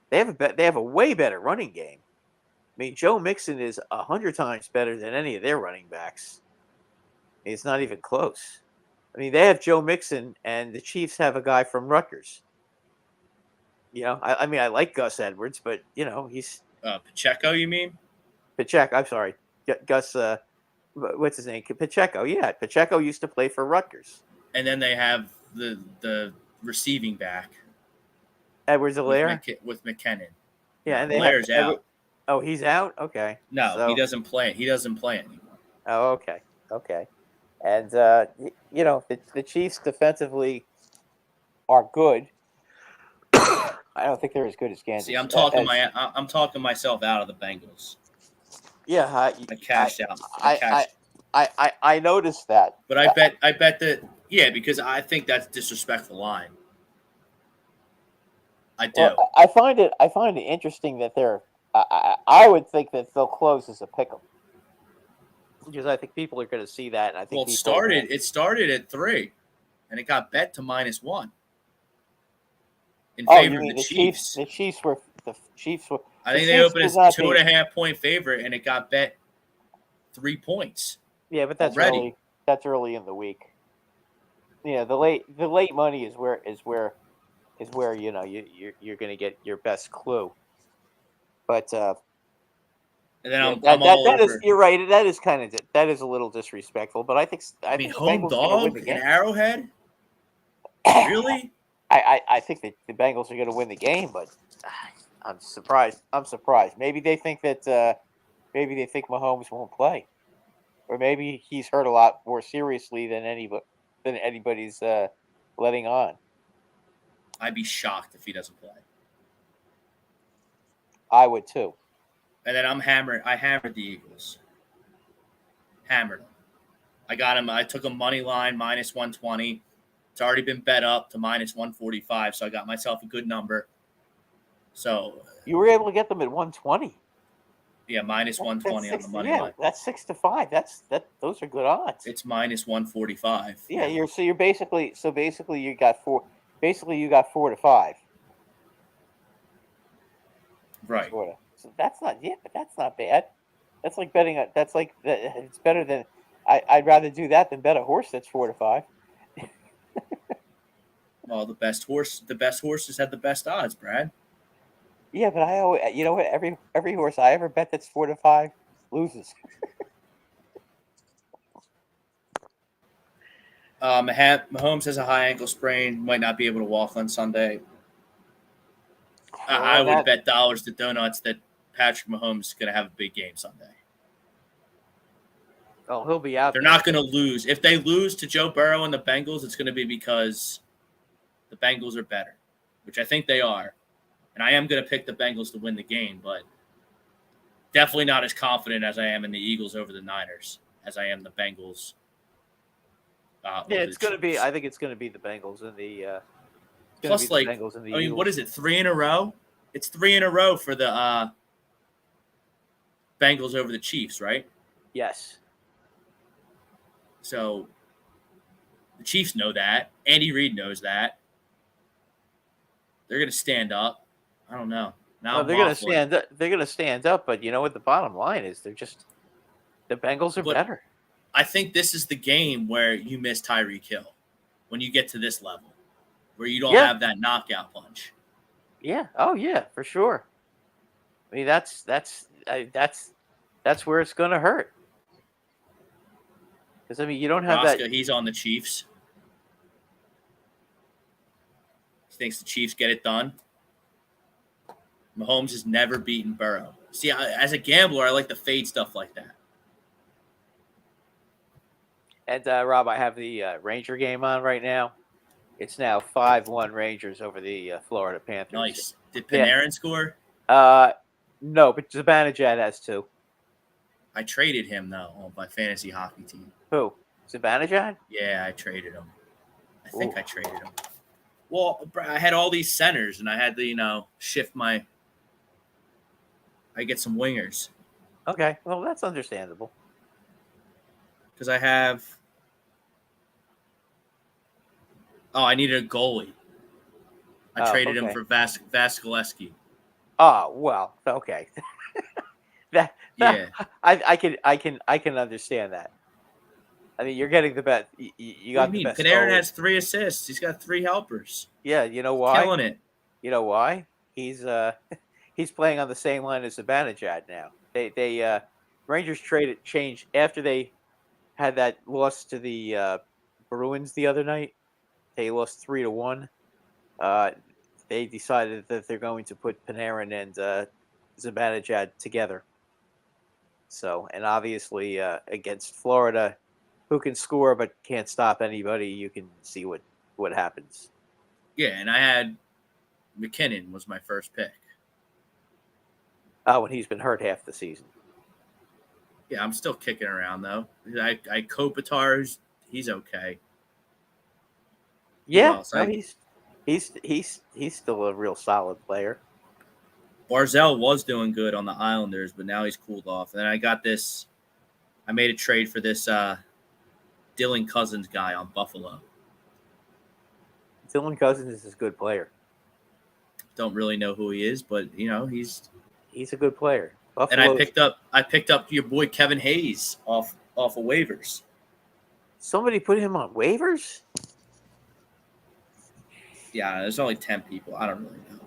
They have a way better running game. I mean, Joe Mixon is 100 times better than any of their running backs. It's not even close. I mean, they have Joe Mixon, and the Chiefs have a guy from Rutgers. I mean, I like Gus Edwards, but he's Pacheco, you mean? Pacheco. I'm sorry, Gus. What's his name? Pacheco. Yeah, Pacheco used to play for Rutgers. And then they have the receiving back Edwards-Helaire with McKinnon. Yeah, and Hilaire's out. Oh, he's out. Okay. No, he doesn't play. He doesn't play anymore. Oh, okay. And the Chiefs defensively are good. I don't think they're as good as Kansas. See, I'm talking myself out of the Bengals. Yeah, I cashed out. I noticed that. But I bet that because I think that's disrespectful line. I do. Well, I find it interesting that they're. I would think that they'll close as a pick'em because I think people are going to see that. And I think it started at 3, and it got bet to -1 in favor of the Chiefs. The Chiefs were. I think they opened as a 2.5-point favorite, and it got bet 3 points. Yeah, but that's already. early. That's early in the week. Yeah, the late money is where you're going to get your best clue. But and then I'm all over. You're right. That is a little disrespectful. But I think home dog in Arrowhead. Really? I think that the Bengals are going to win the game, but I'm surprised. Maybe they think that Mahomes won't play, or maybe he's hurt a lot more seriously than anybody's letting on. I'd be shocked if he doesn't play. I would too. And then I hammered the Eagles. Hammered them. I got him. I took a money line -120. It's already been bet up to -145, so I got myself a good number. So you were able to get them at 120. Yeah, -120 on the money line. That's 6-5. Those are good odds. It's -145. Yeah, you're basically you got 4. Basically, you got 4 to 5. Right. So that's not but that's not bad. That's like betting. It's better than. I'd rather do that than bet a horse that's 4 to 5. Well, the best horses have the best odds, Brad. Yeah, but I always, what? Every horse I ever bet that's 4 to 5 loses. Mahomes has a high ankle sprain, might not be able to walk on Sunday. I would bet dollars to donuts that Patrick Mahomes is going to have a big game Sunday. Oh, he'll be out. They're not going to lose. If they lose to Joe Burrow and the Bengals, it's going to be because the Bengals are better, which I think they are. And I am going to pick the Bengals to win the game, but definitely not as confident as I am in the Eagles over the Niners as I am the Bengals. It's going to be. I think it's going to be the Bengals and the. Plus, Bengals and the Eagles. What is it? 3 in a row? It's 3 in a row for the Bengals over the Chiefs, right? Yes. So the Chiefs know that. Andy Reid knows that. They're going to stand up. I don't know. Now they're going to stand up. They're going to stand up, but you know what? The bottom line is the Bengals are better. I think this is the game where you miss Tyreek Hill when you get to this level, where you don't have that knockout punch. Yeah. Oh, yeah, for sure. I mean, that's where it's going to hurt. Because, I mean, you don't have that. He's on the Chiefs. He thinks the Chiefs get it done. Mahomes has never beaten Burrow. See, as a gambler, I like to fade stuff like that. And, Rob, I have the Ranger game on right now. It's now 5-1 Rangers over the Florida Panthers. Nice. Did Panarin score? No, but Zibanejad has 2. I traded him, though, on my fantasy hockey team. Who? Zibanejad? Yeah, I traded him. I think I traded him. Well, I had all these centers, and I had to, shift my. I get some wingers Okay, well that's understandable. because I have. Oh, I needed a goalie. I traded him for Vasilevsky. Oh well, okay. that Yeah. I can understand that. I mean, you're getting the best. You What got do the you mean? best Panarin goalie. has 3 assists. He's got 3 helpers. Yeah, you know why? Killing it. You know why? He's he's playing on the same line as Zibanejad now. They Rangers changed after they had that loss to the Bruins the other night. They lost 3-1. Uh, they decided that they're going to put Panarin and Zibanejad together. So, and obviously against Florida, who can score but can't stop anybody, you can see what happens. Yeah, and I had McKinnon was my first pick. Oh, and he's been hurt half the season. Yeah, I'm still kicking around though. I Kopitar, he's okay. Yeah, no, he's still a real solid player. Barzell was doing good on the Islanders, but now he's cooled off. And then I got this. I made a trade for this Dylan Cousins guy on Buffalo. Dylan Cousins is a good player. Don't really know who he is, but he's a good player. And I picked up your boy Kevin Hayes off of waivers. Somebody put him on waivers? Yeah, there's only 10 people. I don't really know.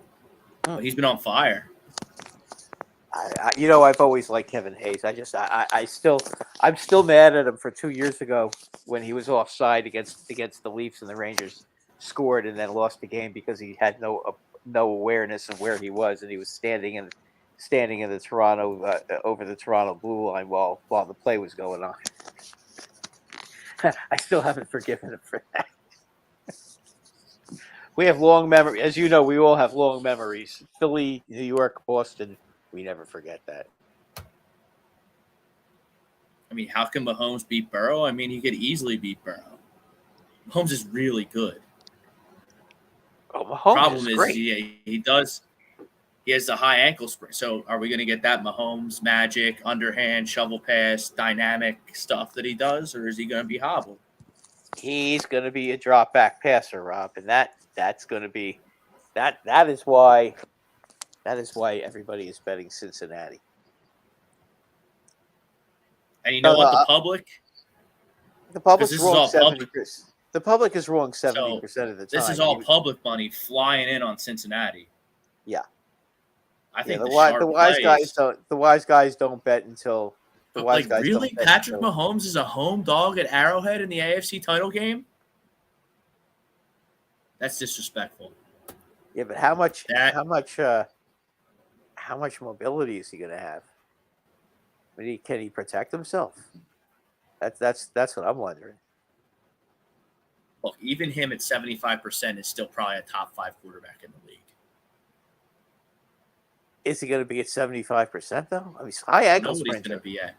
But he's been on fire. I've always liked Kevin Hayes. I'm still mad at him for 2 years ago when he was offside against the Leafs and the Rangers scored and then lost the game because he had no awareness of where he was and he was standing in the Toronto over the Toronto blue line while the play was going on. I still haven't forgiven him for that. We have long memory, as you know. We all have long memories. Philly, New York, Boston. We never forget that. I mean, how can Mahomes beat Burrow? I mean, he could easily beat Burrow. Mahomes is really good. Oh, Mahomes Problem is great. He has the high ankle sprain. So are we going to get that Mahomes magic, underhand, shovel pass, dynamic stuff that he does, or is he going to be hobbled? He's going to be a drop back passer, Rob, and that's going to be that is why everybody is betting Cincinnati. And you know what? The public's wrong 70%. The public is wrong 70% of the time. This is all public money flying in on Cincinnati. Yeah. I think the wise guys don't bet until the wise guys really? Don't bet Patrick until, Mahomes is a home dog at Arrowhead in the AFC title game? That's disrespectful. Yeah, but how much mobility is he going to have? I mean, can he protect himself? That's what I'm wondering. Look, even him at 75% is still probably a top 5 quarterback in the league. Is he going to be at 75% though? I mean, high ankle sprains. Going to be at.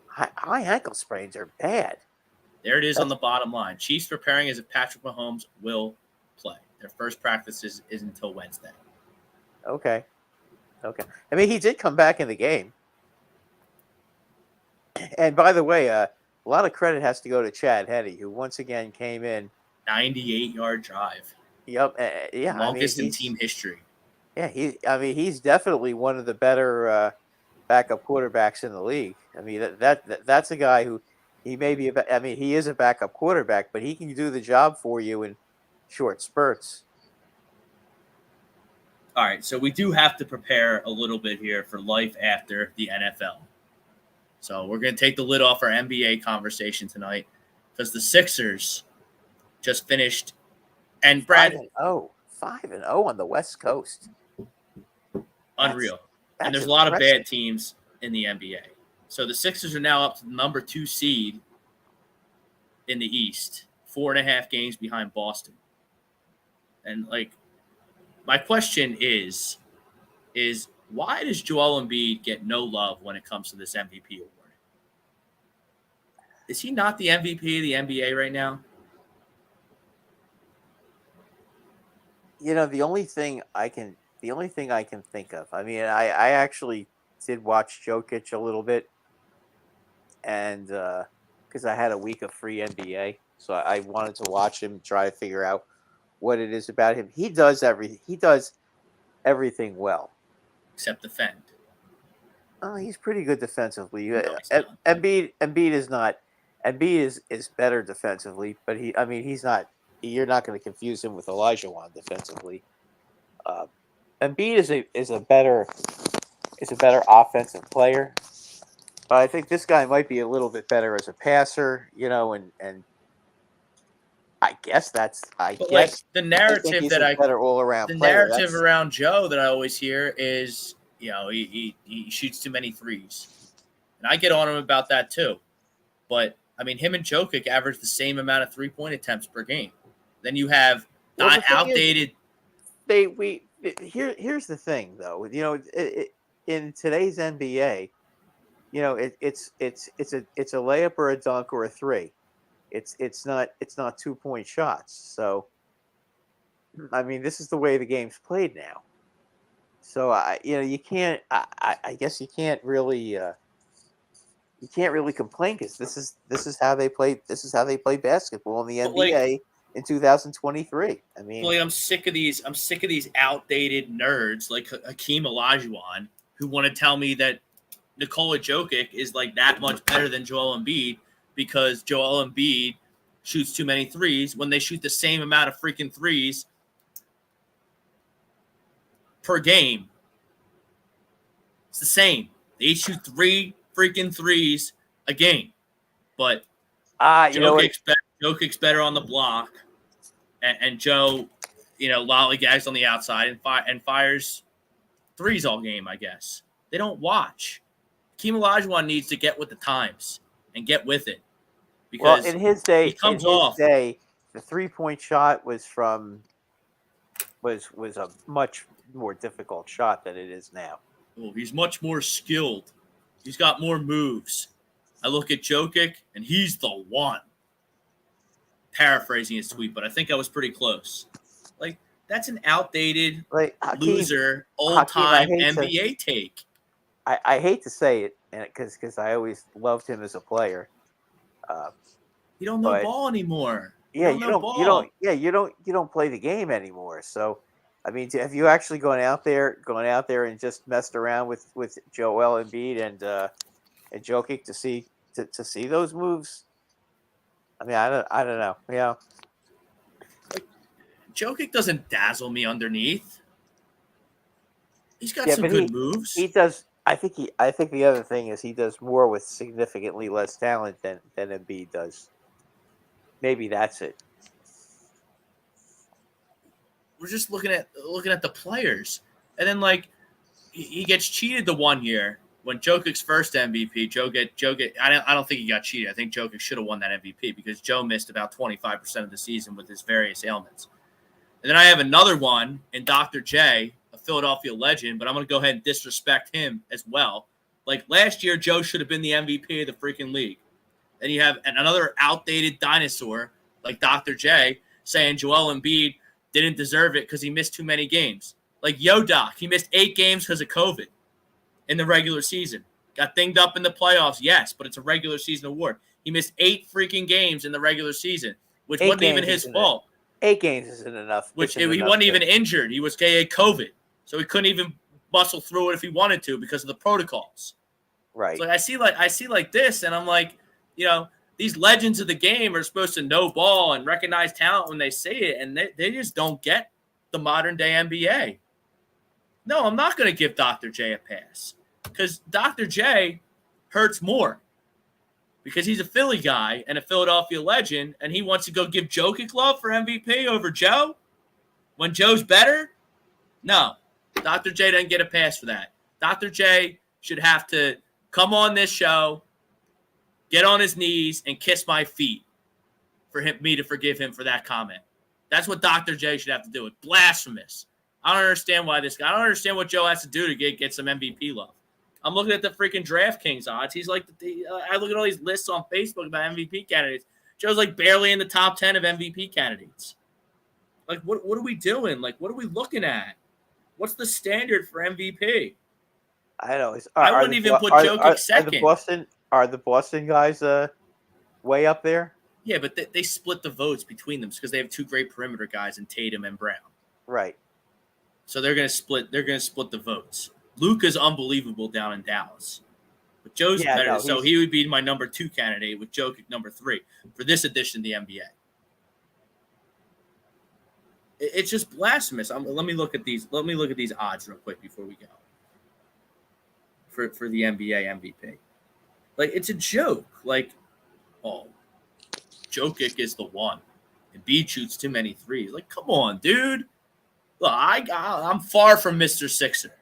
High ankle sprains are bad. There it is on the bottom line. Chiefs preparing as if Patrick Mahomes will play. Their first practice is until Wednesday. Okay. I mean, he did come back in the game. And by the way, a lot of credit has to go to Chad Henne, who once again came in. 98-yard drive. Yep. Yeah. Longest in team history. Yeah. He's definitely one of the better backup quarterbacks in the league. I mean, that's a guy who he may be. He is a backup quarterback, but he can do the job for you in short spurts. All right, so we do have to prepare a little bit here for life after the NFL. So we're going to take the lid off our NBA conversation tonight because the Sixers just finished. And Brad, 5-0 on the West Coast. Unreal. And there's a lot of bad teams in the NBA. So the Sixers are now up to the number 2 seed in the East, 4.5 games behind Boston. And my question is why does Joel Embiid get no love when it comes to this MVP award? Is he not the MVP of the NBA right now? The only thing I can think of. I mean, I actually did watch Jokic a little bit, and because I had a week of free NBA, so I wanted to watch him, try to figure out what it is about him. He does everything well. Except defend. He's pretty good defensively. No, he's not. Embiid is not. Embiid is better defensively, but he's not. You're not going to confuse him with Elijah Wan defensively. Embiid is a better offensive player, but I think this guy might be a little bit better as a passer. And I guess But like the narrative he's that a better all around the player. narrative around Joe that I always hear is, he shoots too many threes, and I get on him about that too. But I mean, him and Jokic average the same amount of 3-point attempts per game. Then you have outdated. Here's the thing, though. In today's NBA, it's a layup or a dunk or a three. It's not 2-point shots. So, I mean, this is the way the game's played now. So you can't. I guess you can't really. You can't really complain because this is how they play. This is how they play basketball in the NBA in 2023. I mean, I'm sick of these. I'm sick of these outdated nerds like Hakeem Olajuwon who want to tell me that Nikola Jokic is like that much better than Joel Embiid because Joel Embiid shoots too many threes when they shoot the same amount of freaking threes per game. It's the same. They each shoot 3 freaking threes a game, but Jokic's better on the block, and Joe, lollygags on the outside and fires threes all game. I guess they don't watch. Hakeem Olajuwon needs to get with the times and get with it because in his day, the 3-point shot was a much more difficult shot than it is now. Oh, he's much more skilled. He's got more moves. I look at Jokic, and he's the one. Paraphrasing his tweet, but I think I was pretty close. Like, that's an outdated, loser, old-time NBA take. I hate to say it, because I always loved him as a player. You don't know ball anymore. Yeah, you don't play the game anymore. So, I mean, have you actually gone out there and just messed around with Joel Embiid and Jokic to see those moves? I mean, I don't know. Yeah, Jokic doesn't dazzle me underneath. He's got some good moves. He does. I think the other thing is he does more with significantly less talent than Embiid does. Maybe that's it. We're just looking at the players, and then like he gets cheated the one year when Jokic's first MVP. Jokic. I don't think he got cheated. I think Jokic should have won that MVP because Joe missed about 25% of the season with his various ailments. And then I have another one in Dr. J, a Philadelphia legend, but I'm going to go ahead and disrespect him as well. Like last year, Joe should have been the MVP of the freaking league. Then you have another outdated dinosaur like Dr. J saying Joel Embiid didn't deserve it because he missed too many games. Like, yo, Doc, he missed 8 games because of COVID in the regular season. Got dinged up in the playoffs, yes, but it's a regular season award. He missed 8 freaking games in the regular season, which wasn't even his fault. 8 games isn't enough. He wasn't even injured. He was COVID, so he couldn't even muscle through it if he wanted to because of the protocols. Right. So I see like this, and I'm like, these legends of the game are supposed to know ball and recognize talent when they see it, and they just don't get the modern-day NBA. No, I'm not going to give Dr. J a pass because Dr. J hurts more because he's a Philly guy and a Philadelphia legend, and he wants to go give Jokic love for MVP over Joe when Joe's better. No, Dr. J doesn't get a pass for that. Dr. J should have to come on this show, get on his knees, and kiss my feet for me to forgive him for that comment. That's what Dr. J should have to do. It's blasphemous. I don't understand why I don't understand what Joe has to do to get some MVP love. I'm looking at the freaking DraftKings odds. He's like, I look at all these lists on Facebook about MVP candidates. Joe's like barely in the top 10 of MVP candidates. Like, what are we doing? Like, what are we looking at? What's the standard for MVP? I know. I wouldn't even put Jokic second. Are the Boston guys way up there? Yeah, but they split the votes between them because they have two great perimeter guys in Tatum and Brown. Right. So they're gonna split the votes. Luka's unbelievable down in Dallas. But Joe's better, no, so he would be my number 2 candidate with Jokic number 3 for this edition of the NBA. It's just blasphemous. Let me look at these odds real quick before we go. For the NBA MVP, like it's a joke. Like, oh, Jokic is the one. Embiid shoots too many threes. Like, come on, dude. Look, I'm far from Mr. Sixer,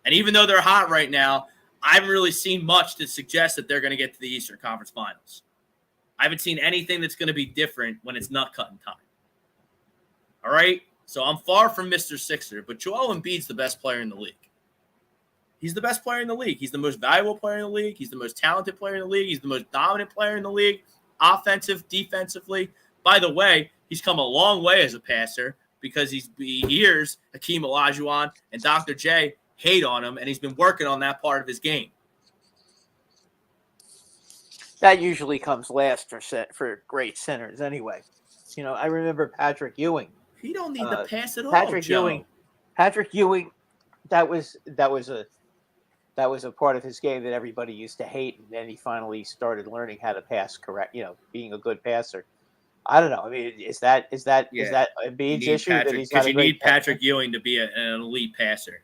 and even though they're hot right now, I haven't really seen much to suggest that they're going to get to the Eastern Conference Finals. I haven't seen anything that's going to be different when it's nut cutting time. All right? So I'm far from Mr. Sixer, but Joel Embiid's the best player in the league. He's the best player in the league. He's the most valuable player in the league. He's the most talented player in the league. He's the most dominant player in the league, offensive, defensively. By the way, he's come a long way as a passer because he hears Hakeem Olajuwon and Dr. J hate on him, and he's been working on that part of his game. That usually comes last for great centers anyway. You know, I remember Patrick Ewing. He don't need to pass it all, Patrick Joe. Ewing, that was a part of his game that everybody used to hate, and then he finally started learning how to pass correct. You know, being a good passer. I don't know. I mean, is that Embiid's issue that he's not a great passer? Because you need Patrick Ewing to be an elite passer.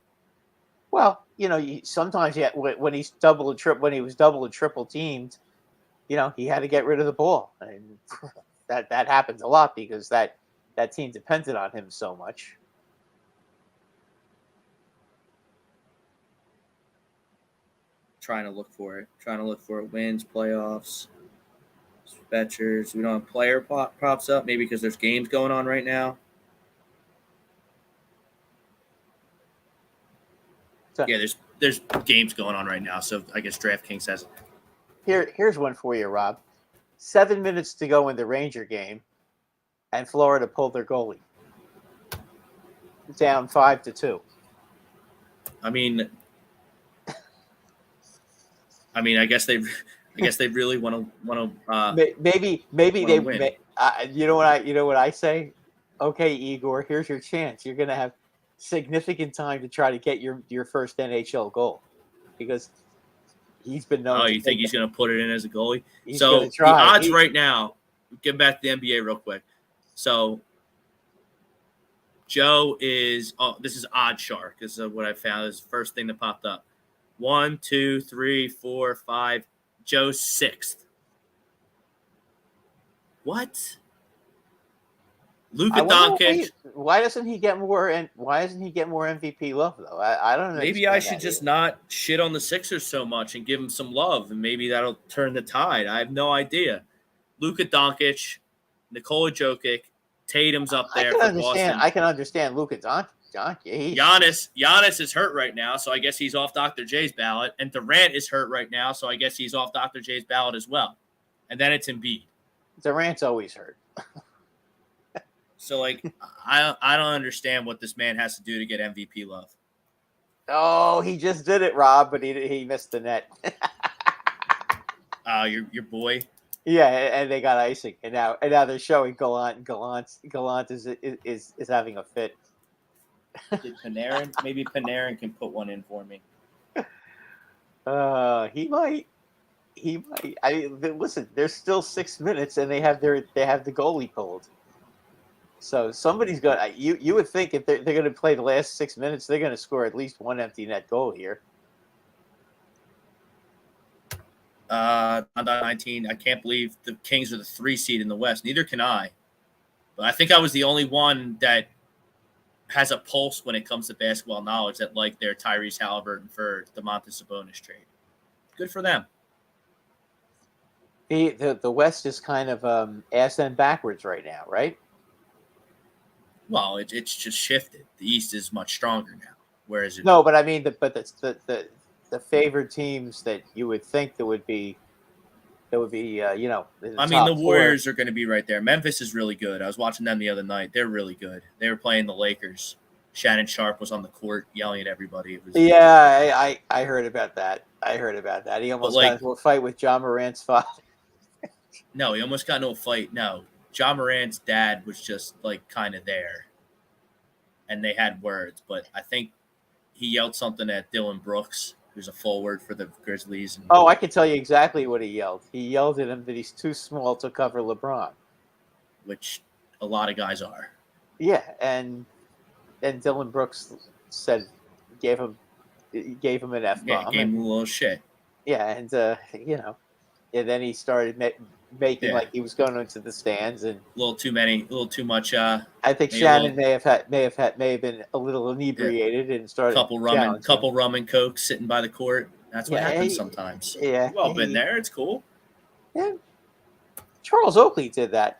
Well, you know, sometimes when he was double and triple teamed, you know, he had to get rid of the ball, and that happens a lot because that team depended on him so much. Trying to look for it. Wins, playoffs, Betchers. We don't have player props up, maybe because there's games going on right now. So, yeah, there's games going on right now, so I guess DraftKings has it. Here's one for you, Rob. 7 minutes to go in the Ranger game, and Florida pulled their goalie down 5-2. I mean, I guess they really want to. Maybe they win. You know what I say? Okay, Igor, here's your chance. You're going to have significant time to try to get your first NHL goal because he's been known. Oh, you think he's going to put it in as a goalie? He's so gonna try. The odds right now. Get back to the NBA real quick. So Joe is. Oh, this is Odd Shark. This is what I found. This is the first thing that popped up. 1, 2, 3, 4, 5. Joe's 6th. What? Luka Doncic. Why doesn't he get more MVP love though? I don't know. Maybe I should just not shit on the Sixers so much and give them some love, and maybe that'll turn the tide. I have no idea. Luka Doncic, Nikola Jokic, Tatum's up there for Boston. I can understand Luka Doncic. Giannis is hurt right now, so I guess he's off Dr. J's ballot. And Durant is hurt right now, so I guess he's off Dr. J's ballot as well. And then it's Embiid. Durant's always hurt. So, like, I don't understand what this man has to do to get MVP love. Oh, he just did it, Rob, but he missed the net. Your boy. Yeah, and they got icing, and now they're showing Gallant. Gallant is having a fit. Did Panarin? Maybe Panarin can put one in for me. He might. Listen, there's still 6 minutes, and they have the goalie pulled. So somebody's got. You would think if they're going to play the last 6 minutes, they're going to score at least one empty net goal here. On 19, I can't believe the Kings are the 3 seed in the West. Neither can I. But I think I was the only one that has a pulse when it comes to basketball knowledge that liked their Tyrese Halliburton for the Domantas Sabonis trade. Good for them. The West is kind of ass end backwards right now, right? Well, it's just shifted. The East is much stronger now. Whereas no, but I mean, the favored teams that you would think that would be It would be, in I mean, top the four. Warriors are going to be right there. Memphis is really good. I was watching them the other night. They're really good. They were playing the Lakers. Shannon Sharp was on the court yelling at everybody. It was Yeah, I heard about that. He almost like- got into a fight with John Morant's father. No, he almost got into a fight. No, John Morant's dad was just like kind of there, and they had words. But I think he yelled something at Dylan Brooks, who's a forward for the Grizzlies. And, Oh, I can tell you exactly what he yelled. He yelled at him that he's too small to cover LeBron. which a lot of guys are. Yeah, and Dylan Brooks said gave him an F Yeah, bomb. gave him a little shit. Yeah, and and then he started making Yeah. like he was going into the stands, and A little too much. I think Maybe Shannon may have been a little inebriated and started Couple rum and coke sitting by the court. That's what Yeah, happens he- sometimes. Yeah, We've all been there. It's cool. Yeah. Charles Oakley did that.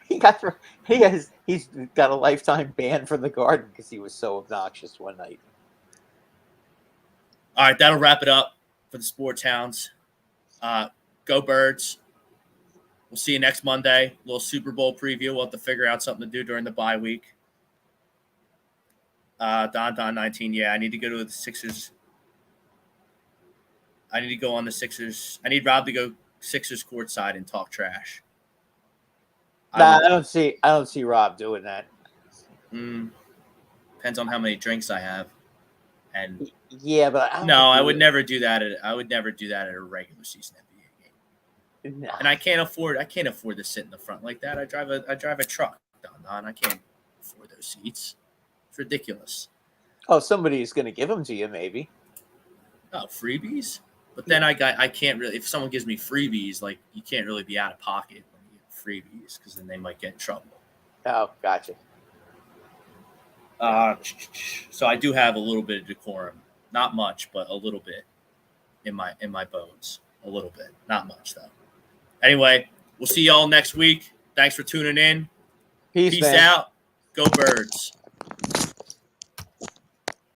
He's got a lifetime ban from the Garden because he was so obnoxious one night. All right, that'll wrap it up for the Sports Hounds. Go Birds. We'll see you next Monday. A little Super Bowl preview. We'll have to figure out something to do during the bye week. Don 19. Yeah, I need to go to the Sixers. I need to go on the Sixers. I need Rob to go Sixers courtside and talk trash. Nah, I don't see Rob doing that. Depends on how many drinks I have. And Yeah, but I would never do that. I would never do that at a regular season NBA game. No. And I can't afford to sit in the front like that. I drive a truck, Don. I can't afford those seats. It's ridiculous. Oh, somebody is going to give them to you, maybe. Oh, freebies? But then I can't really. If someone gives me freebies, like you can't really be out of pocket when you get freebies because then they might get in trouble. Oh, gotcha. So I do have a little bit of decorum, not much, but a little bit in my bones, a little bit, not much though. Anyway, we'll see y'all next week. Thanks for tuning in. Peace, Peace man. out. Go Birds.